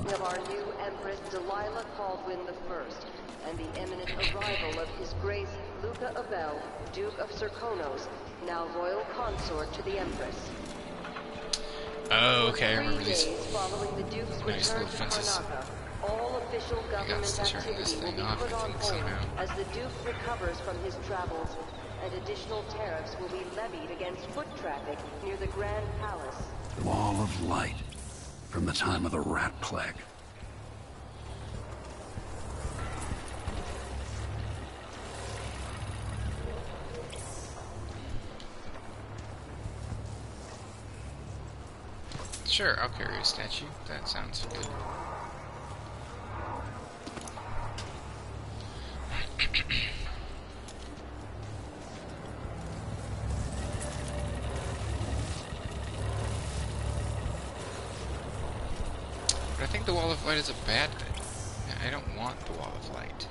Of our new Empress Delilah Caldwin I, and the imminent arrival of His Grace Luca Abel, Duke of Serkonos, now royal consort to the Empress. Oh, okay, I remember these Following the Duke's nice return little to fences. Karnaca, all official government to turn activity this will thing be off, put I on think, hold somehow. as the Duke recovers from his travels and additional tariffs will be levied against foot traffic near the Grand Palace. Wall of light. From the time of the rat plague. Sure, I'll carry a statue. That sounds good. But I think the Wall of Light is a bad thing. I don't want the Wall of Light.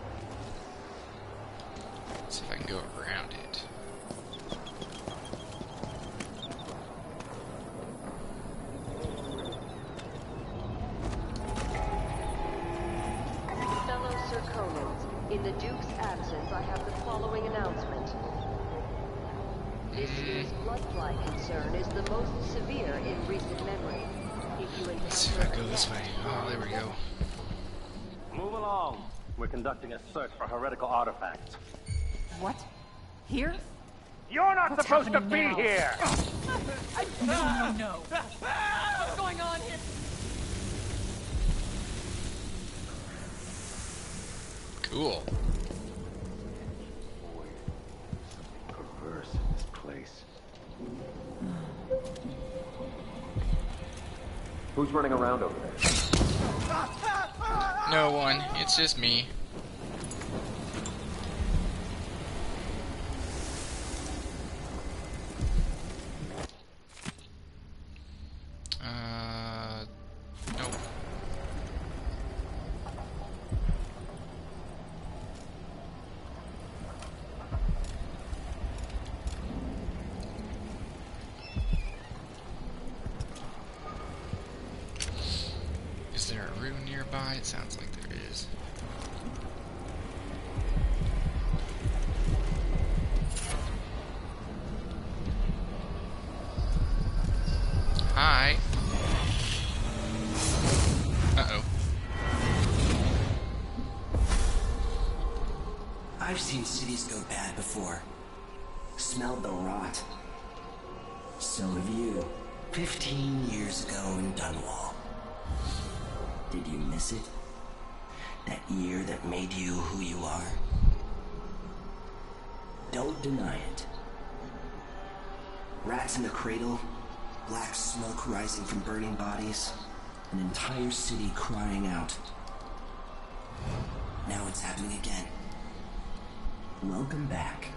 Let's see if I can go around it. Fellow Serkonans, in the Duke's absence, I have the following announcement. This year's bloodfly concern is the most severe in recent memory. If you Let's see if I go this way. Oh, there we go. Move along. We're conducting a search for heretical artifacts. What? Here? You're not What's supposed to be happening now? here! No. What's going on here? Cool. Perverse in this place. Who's running around over there? No one. It's just me. Nope. Is there a room nearby? It sounds like there is. Hi. Uh-oh. I've seen cities go bad before. Smelled the rot. So have you. 15 years ago in Dunwall. Did you miss it? That year that made you who you are? Don't deny it. Rats in the cradle, black smoke rising from burning bodies, an entire city crying out. Now it's happening again. Welcome back.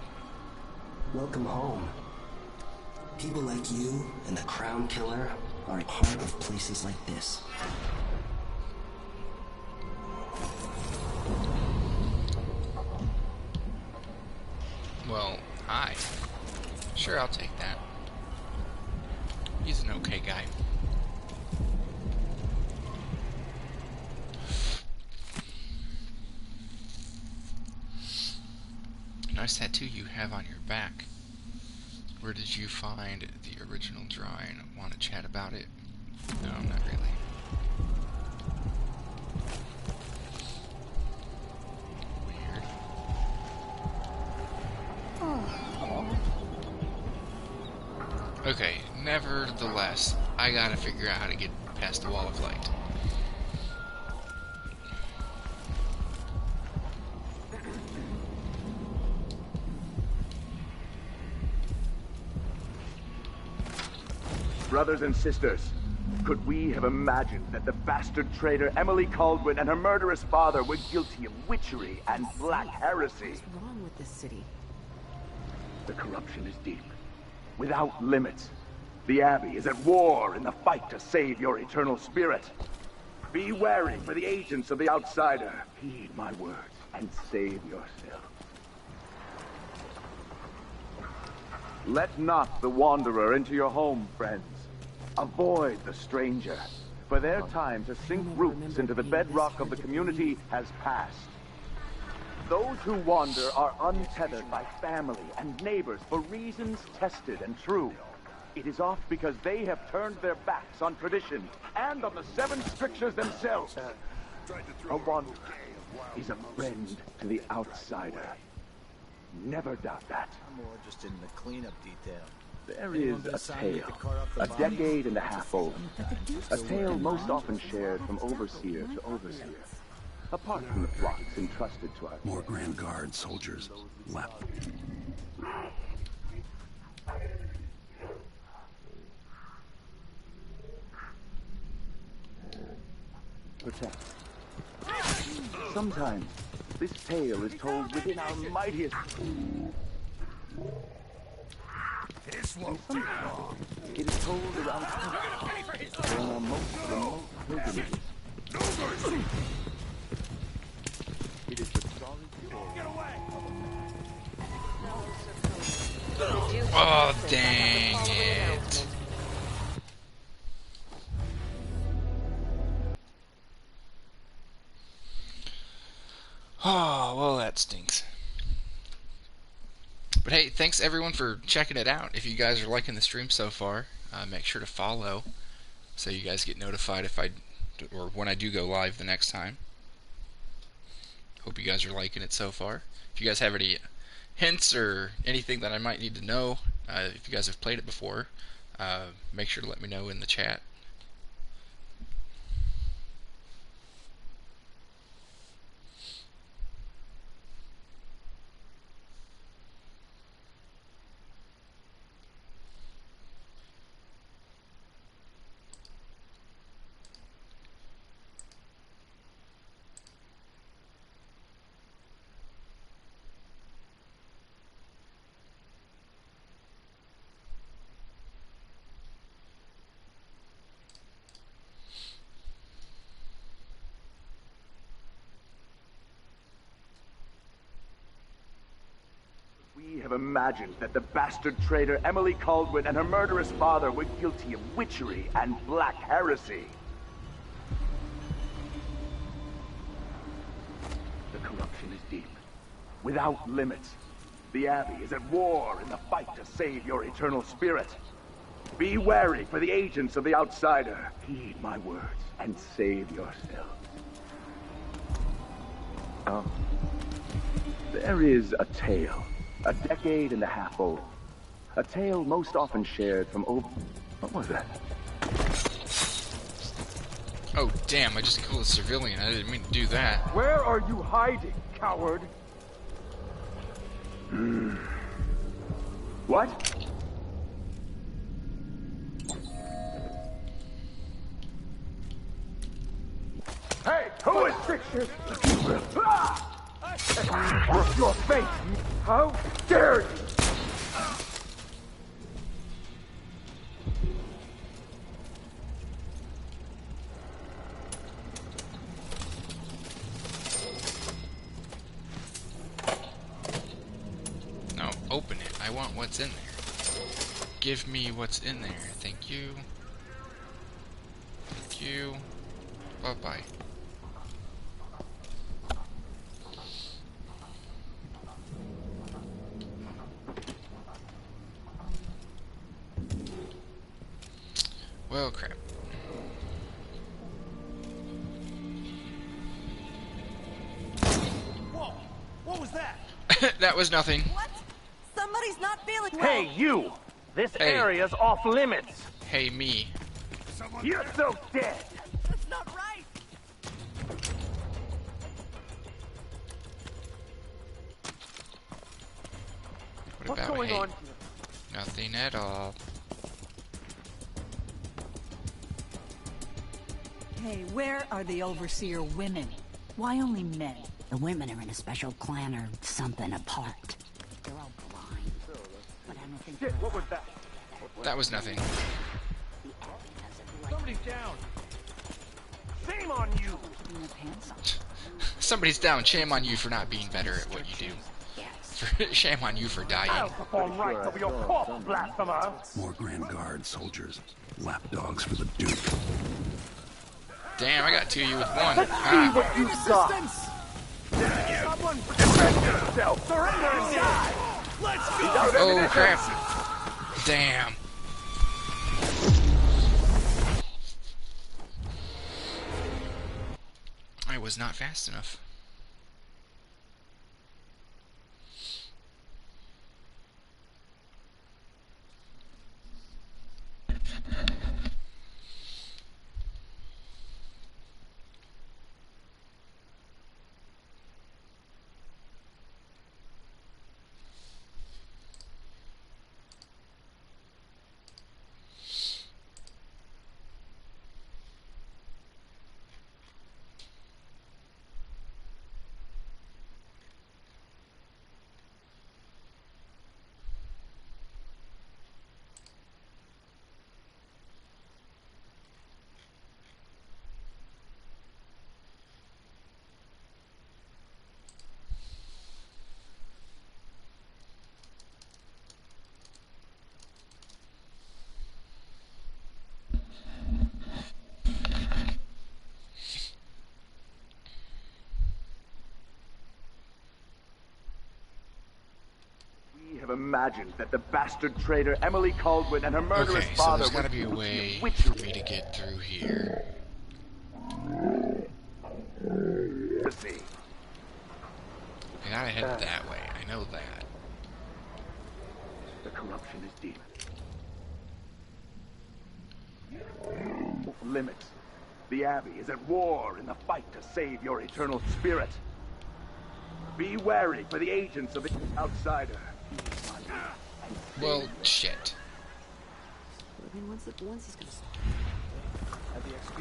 Welcome home. People like you and the Crown Killer are a part of places like this. Well, hi. Sure, I'll take that. He's an okay guy. Nice tattoo you have on your back. Where did you find the original drawing? Want to chat about it? No, not really. Weird. Okay, nevertheless, I gotta figure out how to get past the Wall of Light. Brothers and sisters, could we have imagined that the bastard traitor Emily Caldwin and her murderous father were guilty of witchery and black heresy? What's wrong with this city? The corruption is deep, without limits. The Abbey is at war in the fight to save your eternal spirit. Be wary for the agents of the outsider. Heed my words and save yourself. Let not the wanderer into your home, friends. Avoid the stranger, for their time to sink roots into the bedrock of the community has passed. Those who wander are untethered by family and neighbors for reasons tested and true. It is oft because they have turned their backs on tradition and on the 7 strictures themselves. A wanderer is a friend to the outsider. Never doubt that. I'm more interested in the cleanup detail. There is a tale, a decade and a half old. A tale most often shared from overseer to overseer. Apart from the flocks entrusted to us. More Grand Guard soldiers left. Protect. Sometimes, this tale is told within our mightiest... This won't take long. It is told around during our most remote pilgrimages. It is the solid Get away! Oh, dang it. Oh, well, that stinks. But hey, thanks everyone for checking it out. If you guys are liking the stream so far, make sure to follow so you guys get notified if or when I do go live the next time. Hope you guys are liking it so far. If you guys have any hints or anything that I might need to know, if you guys have played it before, make sure to let me know in the chat. We have imagined that the bastard traitor Emily Caldwin and her murderous father were guilty of witchery and black heresy. The corruption is deep, without limits. The Abbey is at war in the fight to save your eternal spirit. Be wary for the agents of the outsider. Heed my words and save yourself. Oh. There is a tale. A decade and a half old. A tale most often shared from over... What was that? Oh, damn, I just killed a civilian. I didn't mean to do that. Where are you hiding, coward? What? Hey, who is pictures? Your face! How dare you! No, open it. I want what's in there. Give me what's in there. Thank you. Thank you. Bye-bye. Well, crap. Whoa! What was that? That was nothing. What? Somebody's not feeling well. Hey, you! This Hey. area's off limits. Hey, me. You're so dead! That's not right. What What's about going hate? on here? Nothing at all. Hey, where are the overseer women? Why only men? The women are in a special clan or something apart. They're all blind. But I don't think Shit, what was that? That was nothing. Somebody's down. Shame on you! Somebody's down. Shame on you for not being better at what you do. Shame on you for dying. I'll perform rites over your corpse, blasphemer! More Grand Guard soldiers. Lapdogs for the Duke. Damn, I got 2 of you with one. Let's see what you got! Someone defend yourself! Surrender and die! Let's go! Oh, crap. Damn. I was not fast enough. have imagined that the bastard traitor Emily Caldwin and her murderous Okay, so father there's gotta would be a guilty way of for witchery. me to get through here. I gotta head that way, I know that. The corruption is deep. Limits. The Abbey is at war in the fight to save your eternal spirit. Be wary for the agents of the outsider. Well, shit. I mean, when's this gonna stop?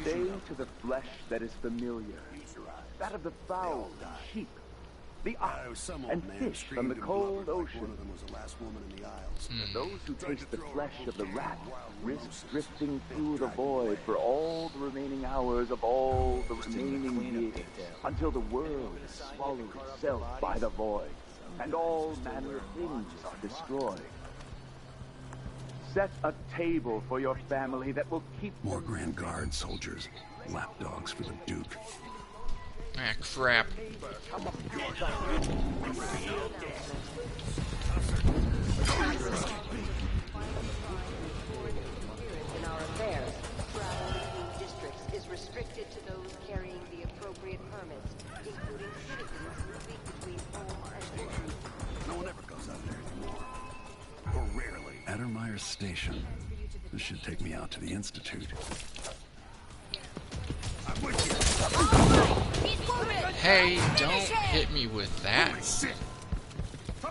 Stay to the flesh that is familiar. That of the fowl, sheep, the ox, and fish from the cold ocean. One of them was the last woman in the Isles. Those who taste the flesh of the rat risk drifting through the void for all the remaining hours of all the remaining years, until the world is swallowed itself by the void, and all manner of things are destroyed. Set a table for your family that will keep More Grand Guard soldiers, lapdogs for the Duke. Ah, crap. In our affairs, travel between districts is restricted to those carrying the appropriate permits, including citizens who speak between home and country. No one ever goes out there anymore. Or rarely. Addermeyer Station. This should take me out to the Institute. I'm with you. Hey, don't hit me with that.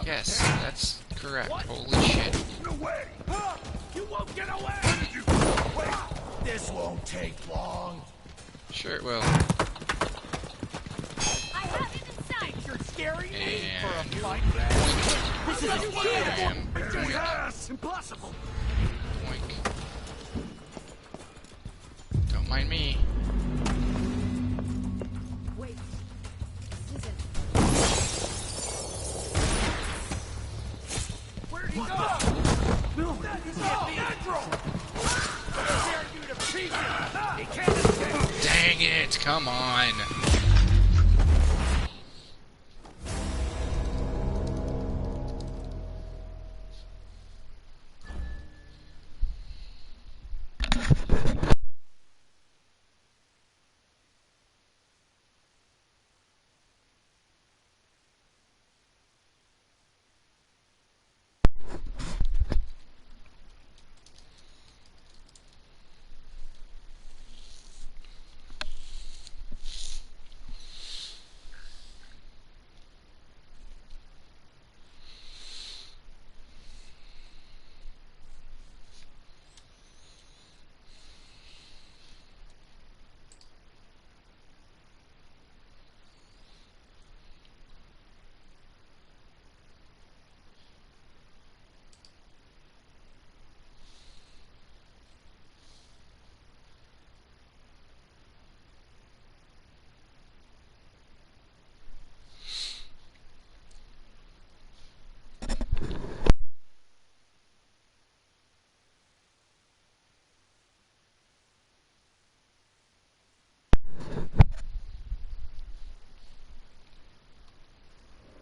Yes, that's correct. Holy shit. No way! You won't get away! This won't take long. Sure it will. I have it in sight. You're scary And for a fight. This is Boink. yes, impossible. Boink. Don't mind me. Wait. This isn't. Where'd he go? He's natural. I dare you to pieces. He can't escape. Dang it, come on.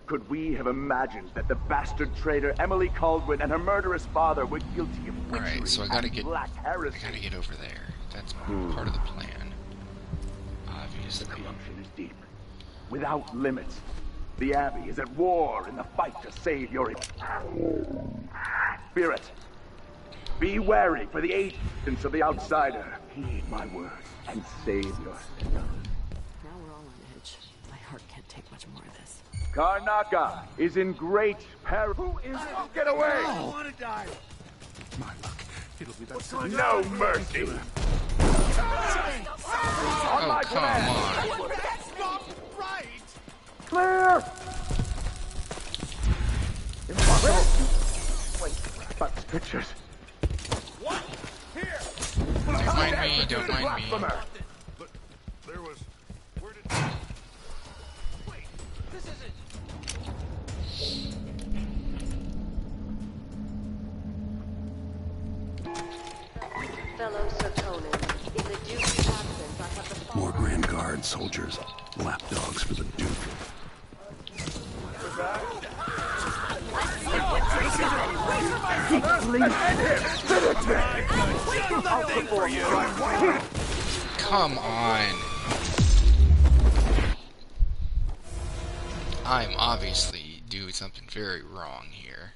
Could we have imagined that the bastard traitor Emily Caldwin and her murderous father were guilty of witchery Alright, so I gotta and get black heresy? I gotta get over there. That's part of the plan. Obviously. The corruption is deep, without limits. The Abbey is at war in the fight to save your spirit. Be wary for the agents of the outsider. Heed my words and save yourself. Now we're all on edge. My heart can't take much more of this. Karnaka is in great peril. Who is it? Get away! I don't want to die. My luck. It'll be that No mercy! On my come command! on. That's not right. Clear! Impossible. Wait, but pictures. What? Here. Don't mind me, don't mind me. Blasphemer. But there was. Where did? Wait. This isn't. Fellow Serkonans, in the Duke's absence, I have the following. More Grand Guard soldiers, lapdogs for the Duke. Emily! Finish me! I'll for you. Come on. I'm obviously doing something very wrong here.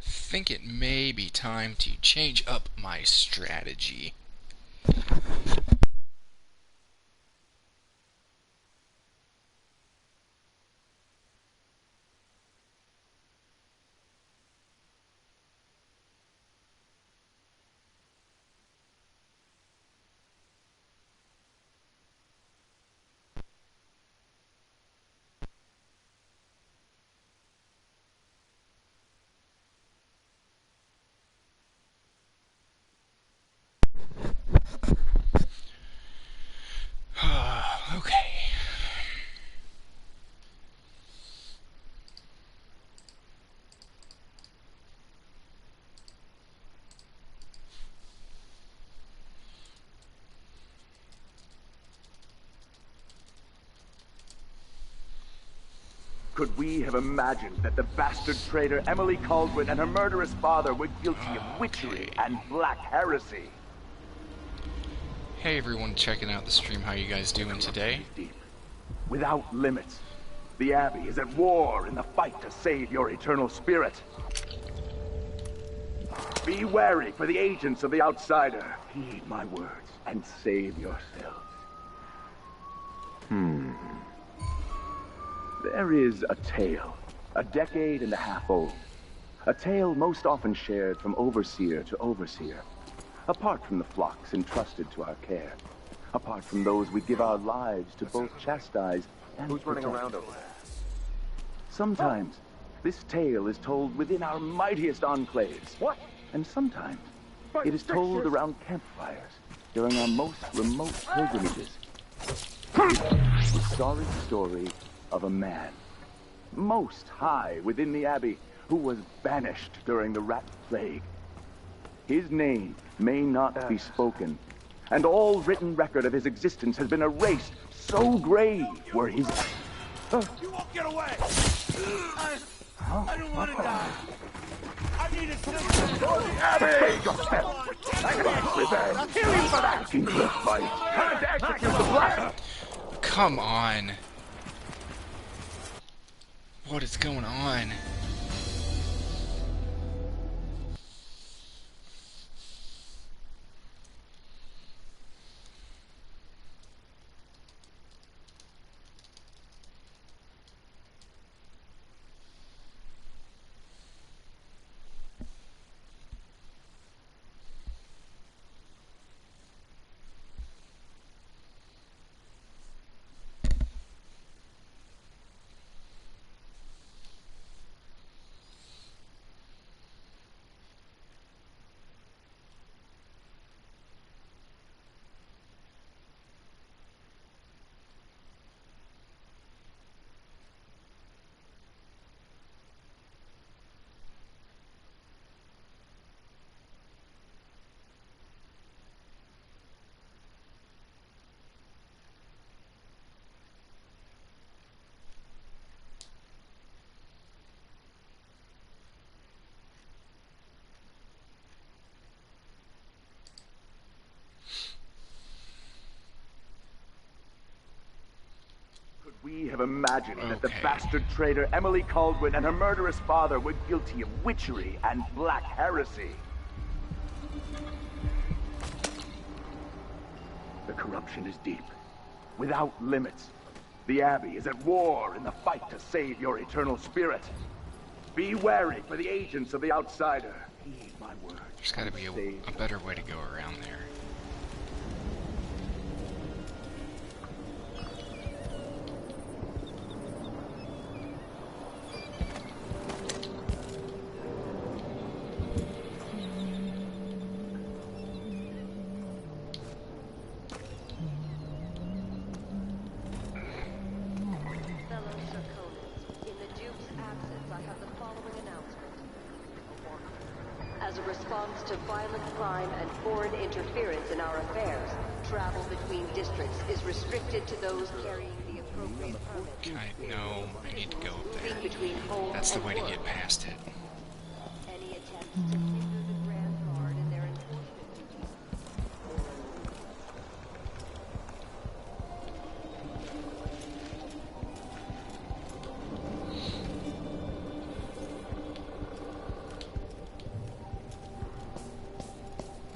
Think it may be time to change up my strategy. Okay. Could we have imagined that the bastard traitor Emily Caldwin and her murderous father were guilty of witchery and black heresy? Hey everyone checking out the stream, how you guys doing today? Without limits, the Abbey is at war in the fight to save your eternal spirit. Be wary for the agents of the Outsider. Heed my words and save yourselves. There is a tale, a decade and a half old. A tale most often shared from overseer to overseer. Apart from the flocks entrusted to our care. Apart from those we give our lives to both chastise and Who's running protect. around over there? Sometimes, this tale is told within our mightiest enclaves. What? And sometimes, it is told around campfires during our most remote pilgrimages. The sorry story of a man, most high within the Abbey, who was banished during the Rat Plague. His name may not be spoken, and all written record of his existence has been erased. So grave were his... You won't get away! I don't want to die. I need assistance. For the Abbey! I got revenge. I'll kill you for that! Keep the fight. Time to execute the plan! Come on. What is going on? We have imagined that the bastard traitor Emily Caldwin and her murderous father were guilty of witchery and black heresy. The corruption is deep, without limits. The Abbey is at war in the fight to save your eternal spirit. Be wary for the agents of the Outsider. Heed my word. There's gotta be a better way to go around there. As a response to violent crime and foreign interference in our affairs, Travel between districts is restricted to those carrying the appropriate permit. No, I need to go up there. Between home That's the and way to work. get past it. Any attempts to hinder the Grand Guard in their enforcement duties.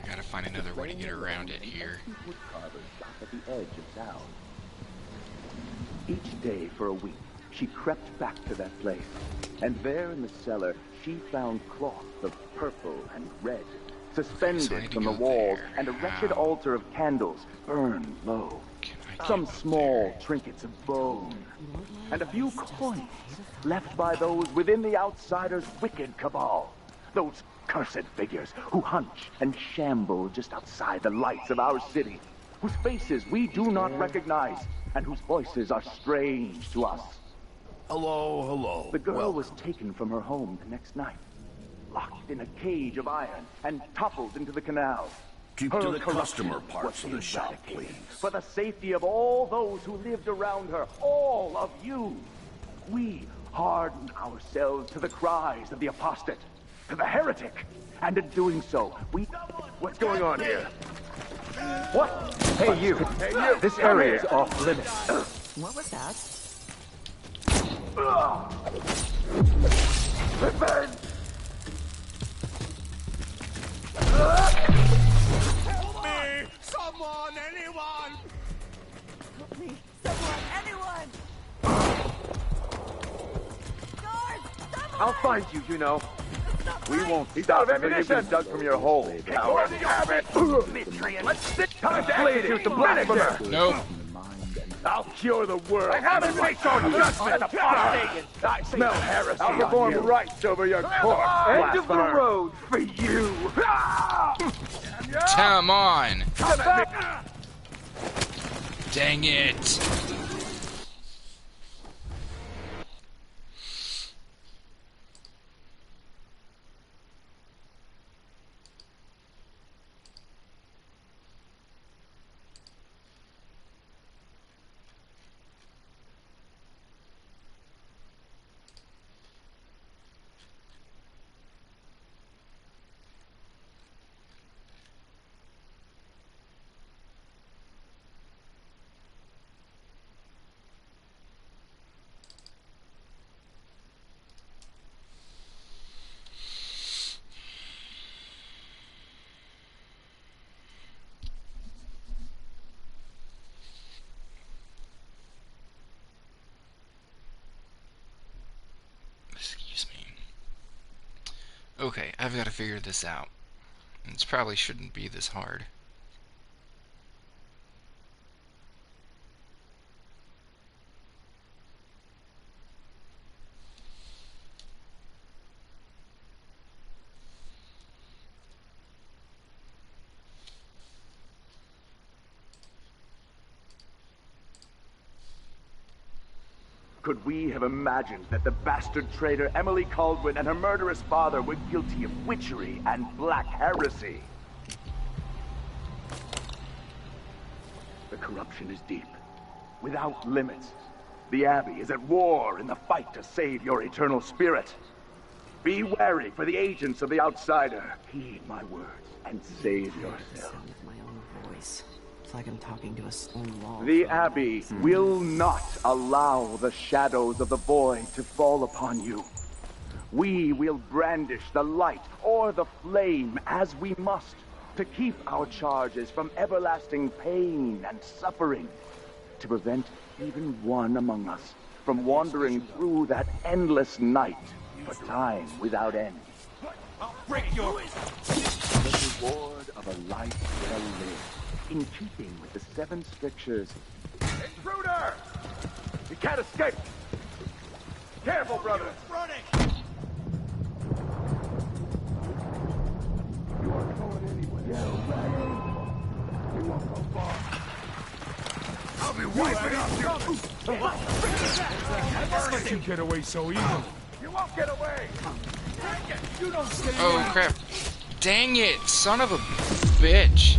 I gotta find another way to get around it here. At the edge of town. Each day for a week, she crept back to that place, and there in the cellar, she found cloth of purple and red, suspended from the walls, and a wretched altar of candles burned low. Some small trinkets of bone, and a few coins left by those within the Outsiders' wicked cabal. Those cursed figures who hunch and shamble just outside the lights of our city, whose faces we do not recognize, and whose voices are strange to us. Hello. The girl was taken from her home the next night, locked in a cage of iron, and toppled into the canal. Keep Her to the corruption customer parts of the was shop, eradicated. please. For the safety of all those who lived around her, all of you, we harden ourselves to the cries of the apostate, to the heretic, and in doing so, we... What's going on here? What? Hey, you. This area is off limits. What was that? Revenge! Help me! Someone! Anyone! Help me! Someone! Anyone! I'll find you, you know. We won't stop until you've been dug from your hole, coward. Let's sit to some blasphemer. Nope. I'll cure the world. I haven't wait on judgment, apostate. I smell heresy. I'll on perform you. rites over your corpse. End of the blasphemer. road for you. Come on! Dang it! Excuse me. Okay, I've got to figure this out. This probably shouldn't be this hard. Could we have imagined that the bastard traitor Emily Caldwin and her murderous father were guilty of witchery and black heresy? The corruption is deep, without limits. The Abbey is at war in the fight to save your eternal spirit. Be wary for the agents of the Outsider. Heed my words and save yourself. My own voice. It's like I'm talking to a stone wall. The Abbey will not allow the shadows of the void to fall upon you. We will brandish the light or the flame as we must to keep our charges from everlasting pain and suffering, to prevent even one among us from wandering through that endless night for time without end. I'll break your... The reward of a life well lived, in keeping with the 7 strictures. Intruder! You can't escape! Careful, brother! Running! You aren't going anywhere. You won't go far. I'll be wiping out you! How did you get away so easily? You won't get away! You don't stay Oh crap. Dang it, son of a bitch.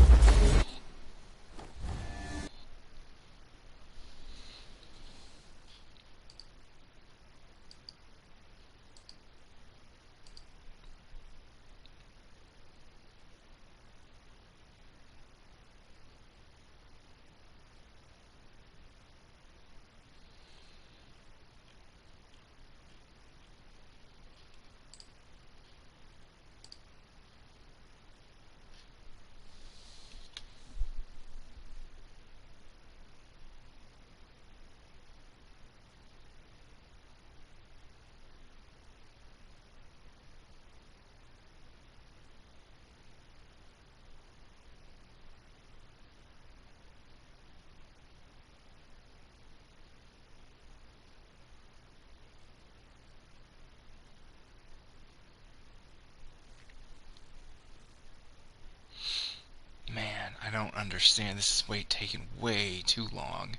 I don't understand. This is taking way too long.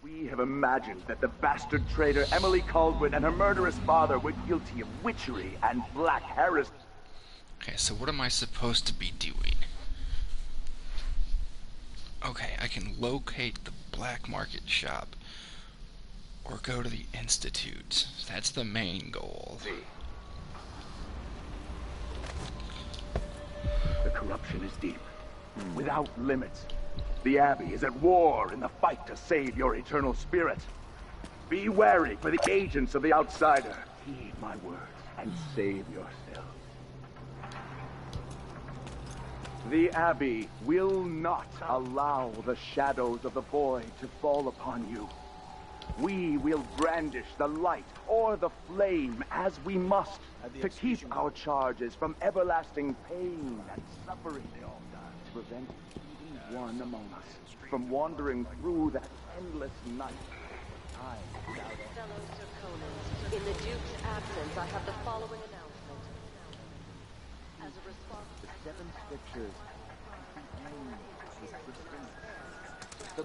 We have imagined that the bastard traitor Emily Caldwin and her murderous father were guilty of witchery and black heresy. Okay, so what am I supposed to be doing? Okay, I can locate the black market shop or go to the Institute. That's the main goal. The corruption is deep, without limits. The Abbey is at war in the fight to save your eternal spirit. Be wary for the agents of the Outsider. Heed my words and save yourself. The Abbey will not allow the shadows of the void to fall upon you. We will brandish the light or the flame as we must to keep our charges from everlasting pain and suffering, to prevent even one among us from wandering through that endless night. Fellow Serkonans, in the Duke's absence, I have the following announcement. As a response The seven scriptures the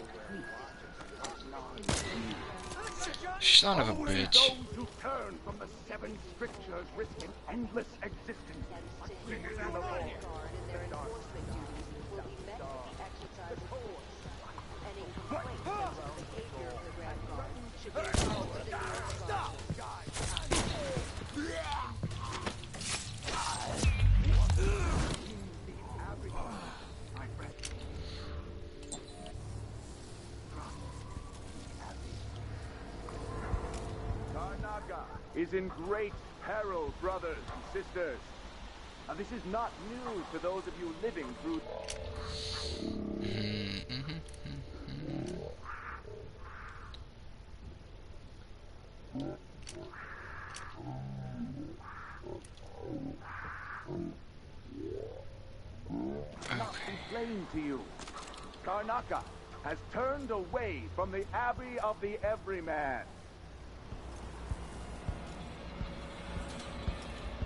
Son of a bitch. Those who turn from the seven scriptures risk an endless existence. Is in great peril, brothers and sisters. Now, this is not news to those of you living through... Not complain to you. Karnaca has turned away from the Abbey of the Everyman.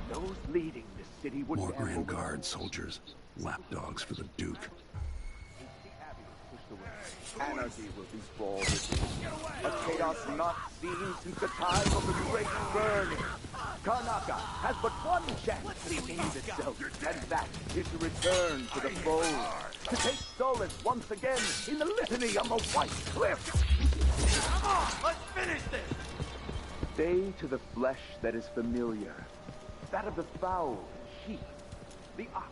Those leading this city would More Grand Guard soldiers, lapdogs for the Duke. Anarchy will be sprawled. A chaos not seen since the time of the Great Burning. Karnaca has but one chance to save itself, and that is to return to the fold, to take solace once again in the litany on the White Cliff. Come on, let's finish this! Stay to the flesh that is familiar, that of the fowl and sheep, the ox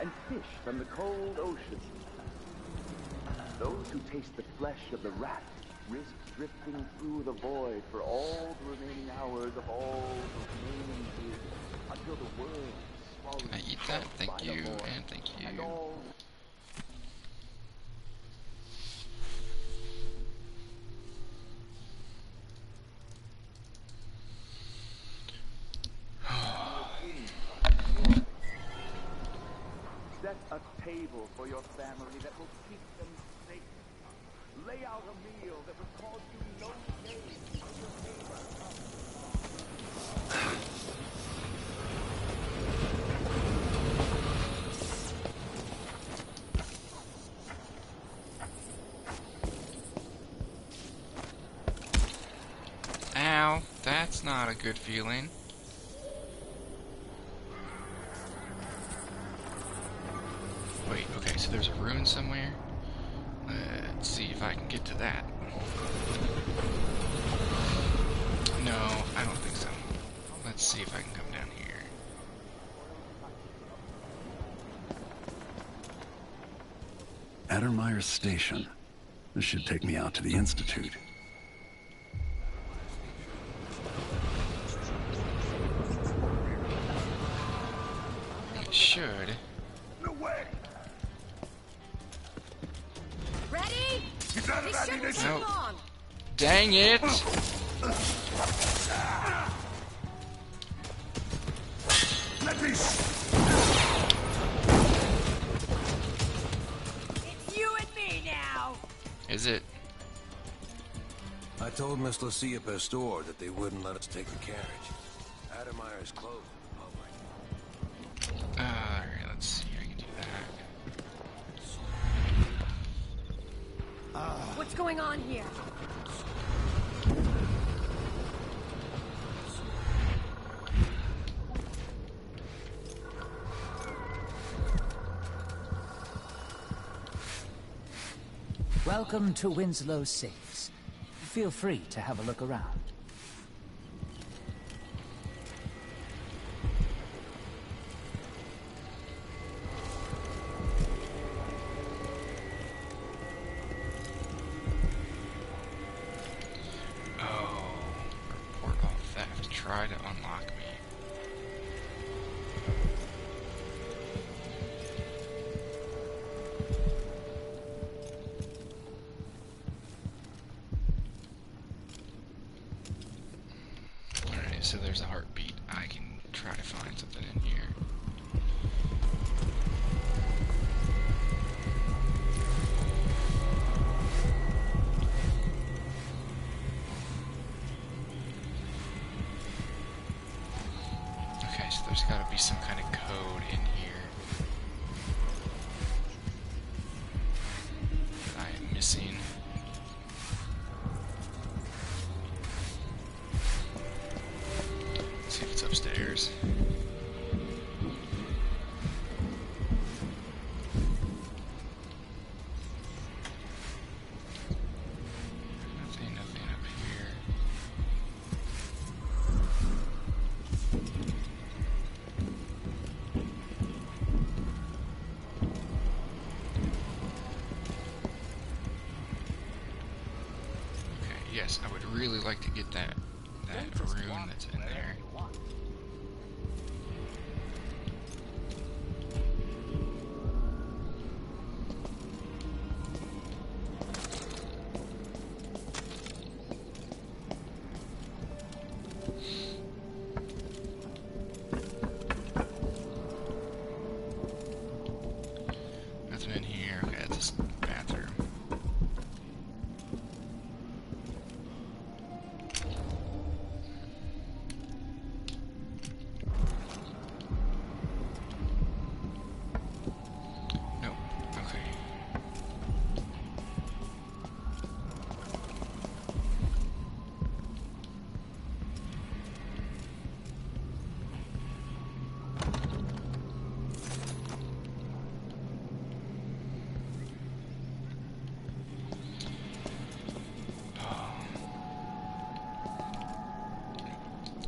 and fish from the cold ocean. Those who taste the flesh of the rat risk drifting through the void for all the remaining hours of all the remaining years, until the world is swallowed. Can I eat that? Thank you, and thank you. Set a table for your family that will keep them safe. Lay out a meal that will cause you no shame when your neighbor comes. Ow, that's not a good feeling. Wait, okay, so there's a ruin somewhere? Let's see if I can get to that. No, I don't think so. Let's see if I can come down here. Addermeyer Station. This should take me out to the Institute. It should. No way! Ready? He's out of ammunition! Nope. Dang it! Let me... It's you and me now! Is it? I told Miss Lucia Pastor that they wouldn't let us take the carriage. Admirer's closed to the public. Alright, let's see. I can do that. What's going on here? Welcome to Winslow 6. Feel free to have a look around. Try to unlock me. Alright, so there's a heartbeat. I can try to find something in here. So there's got to be some kind of code in here that I am missing. Let's see if it's upstairs. Nothing up here. Yes, I would really like to get that rune that's in there. Nothing in here. Okay, that's just bathroom.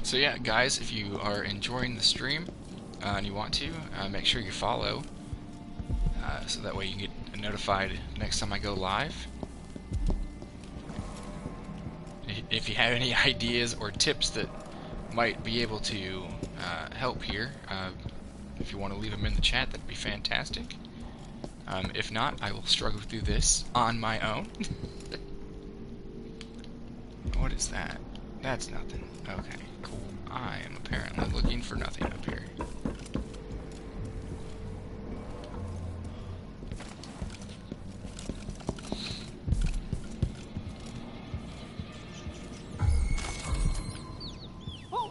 So yeah, guys, if you are enjoying the stream and you want to, make sure you follow, so that way you can get notified next time I go live. If you have any ideas or tips that might be able to help here, if you want to leave them in the chat, that'd be fantastic. If not, I will struggle through this on my own. What is that? That's nothing. Okay, cool. I am apparently looking for nothing up here.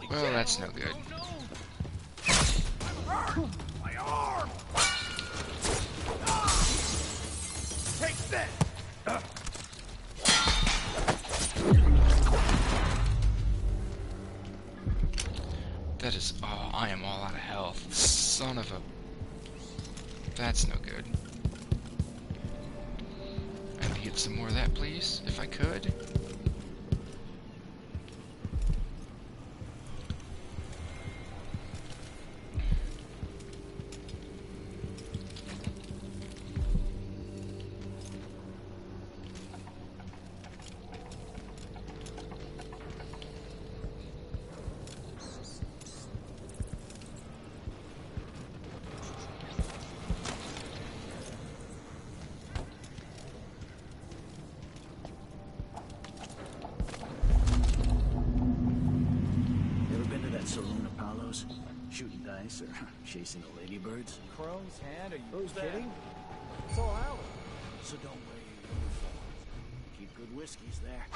Well, that's no good. My arm! Take that! That is... oh, I am all out of health. Son of a... that's no good. I need to get some more of that, please, if I could. Shooting dice or chasing the ladybirds? Chrome's hand? Are you Who's kidding? That? It's all Alan. So don't wear your uniforms. Keep good whiskeys there.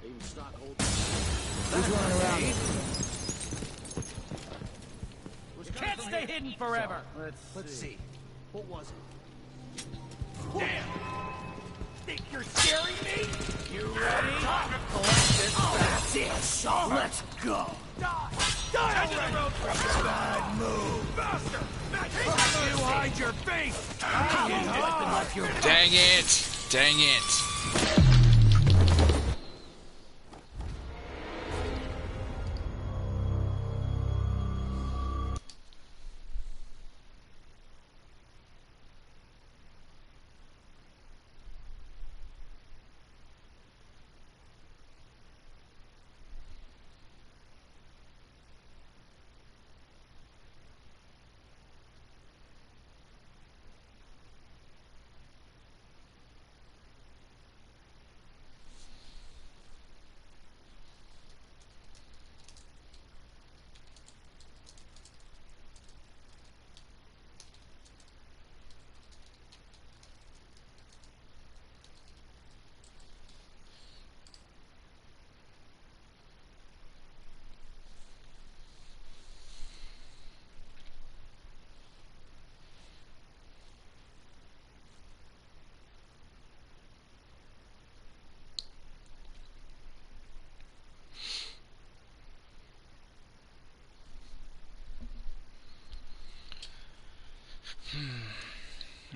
They even stock old... Who's running around? stay hidden forever. Let's see. What was it? Damn! Think you're scaring me? You ready? That's it, son. Let's go. Die already! Bad move. Faster! You hide your face! Dang it! Dang it!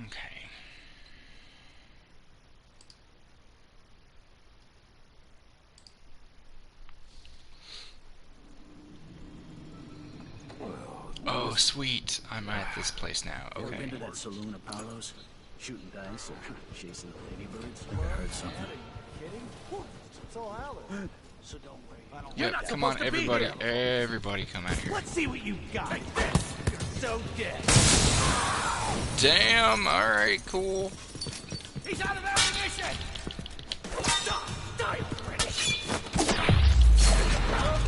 Okay. Oh, sweet. I'm at this place now. Ever Okay. been to that saloon Apollo's? Shooting dice or chasing ladybirds? I heard something. Kidding? It's all Alice. So don't worry. Yep, come on, everybody. Everybody come out here. Let's see what you got. Like this. You're so dead. Damn, alright, cool. He's out of ammunition! Stop! Die already!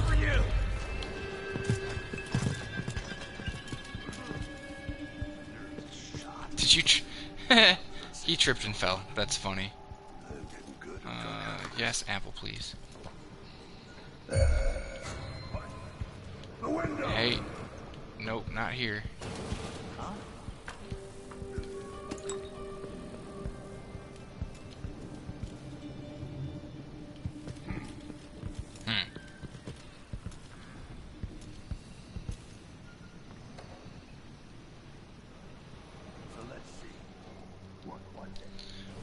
For you! Did you he tripped and fell. That's funny. Yes, apple, please. Hey. Nope, not here.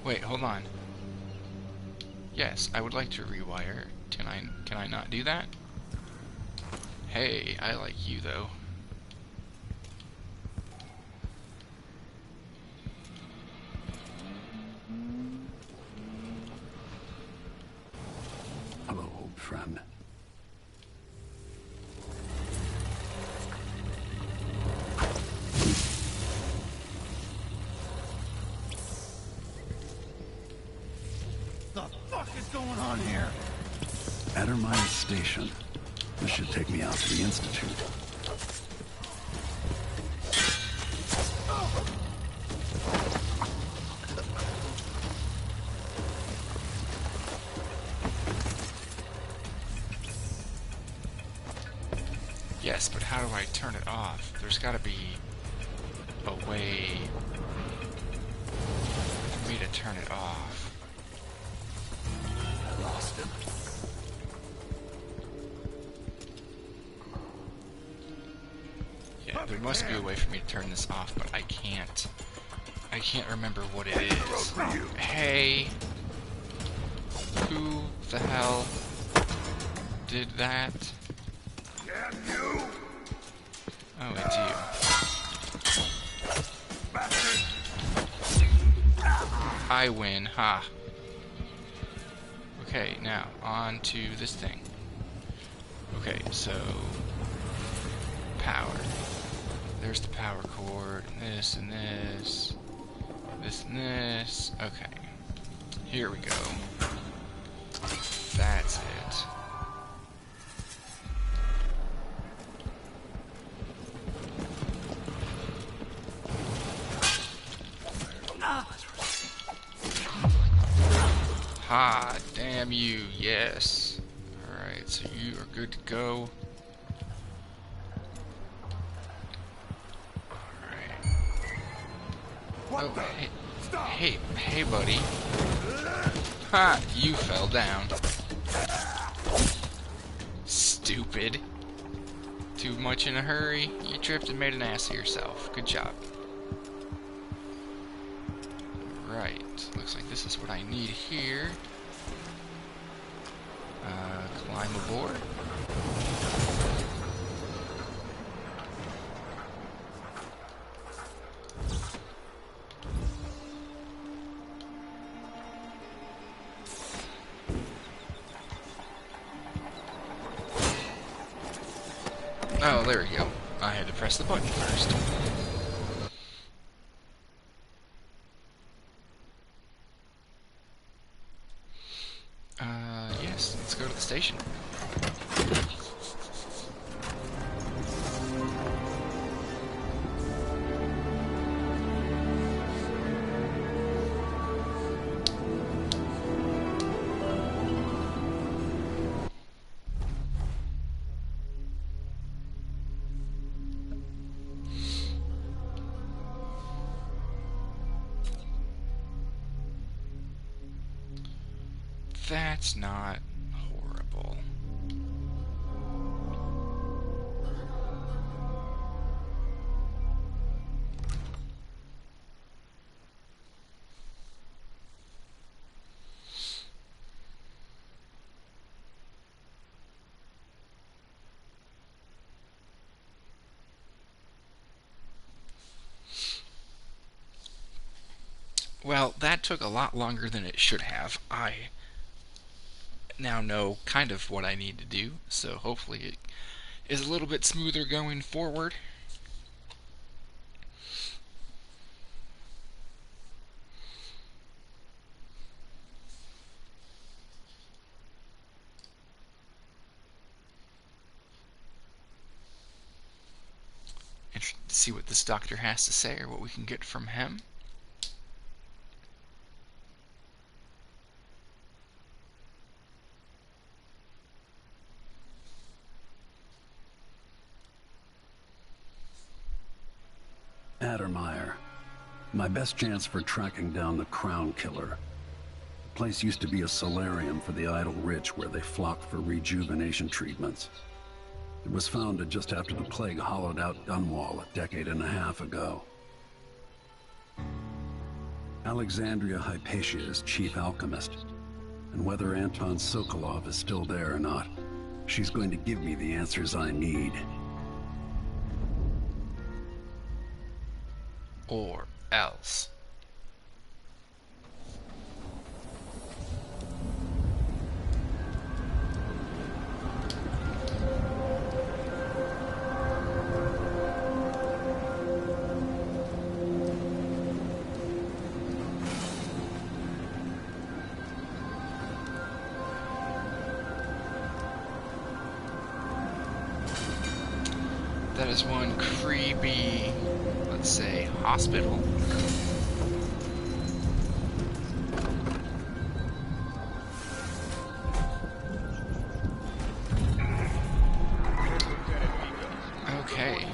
Wait, hold on. Yes, I would like to rewire. Can I not do that? Hey, I like you though. Hello, old friend. The fuck is going on here? Addermine Station. This should take me out to the Institute. Yes, but how do I turn it off? There's gotta be a way for me to turn it off. I lost him. Yeah, there must be a way for me to turn this off, but I can't. I can't remember what it is. Hey! Who the hell did that? Oh, it's you. I win, ha. Okay, now, on to this thing. Okay, so... power. There's the power cord, and this, and this. This and this. Okay. Here we go. That's it. Ha! Damn you, yes. Alright, so you are good to go. Oh, hey, buddy. Ha! You fell down. Stupid. Too much in a hurry. You tripped and made an ass of yourself. Good job. Right. Looks like this is what I need here. Climb aboard. Oh, there we go. I had to press the button first. Yes, let's go to the station. That's not horrible. Well, that took a lot longer than it should have. I now know kind of what I need to do, so hopefully it is a little bit smoother going forward. Interested to see what this doctor has to say or what we can get from him. Addermeyer. My best chance for tracking down the Crown Killer. The place used to be a solarium for the idle rich where they flocked for rejuvenation treatments. It was founded just after the plague hollowed out Dunwall a decade and a half ago. Alexandria Hypatia is chief alchemist, and whether Anton Sokolov is still there or not, she's going to give me the answers I need. Or else. That is one creepy, let's say, hospital. Okay.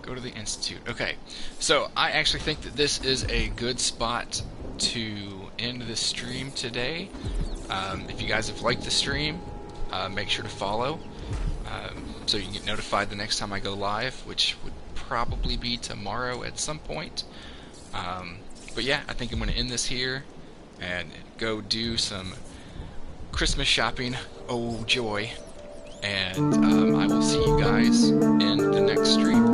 Go to the Institute. Okay, so I actually think that this is a good spot to end this stream today. If you guys have liked the stream, make sure to follow. So you can get notified the next time I go live, which would probably be tomorrow at some point. But yeah, I think I'm going to end this here and go do some Christmas shopping. Oh joy. And I will see you guys in the next stream.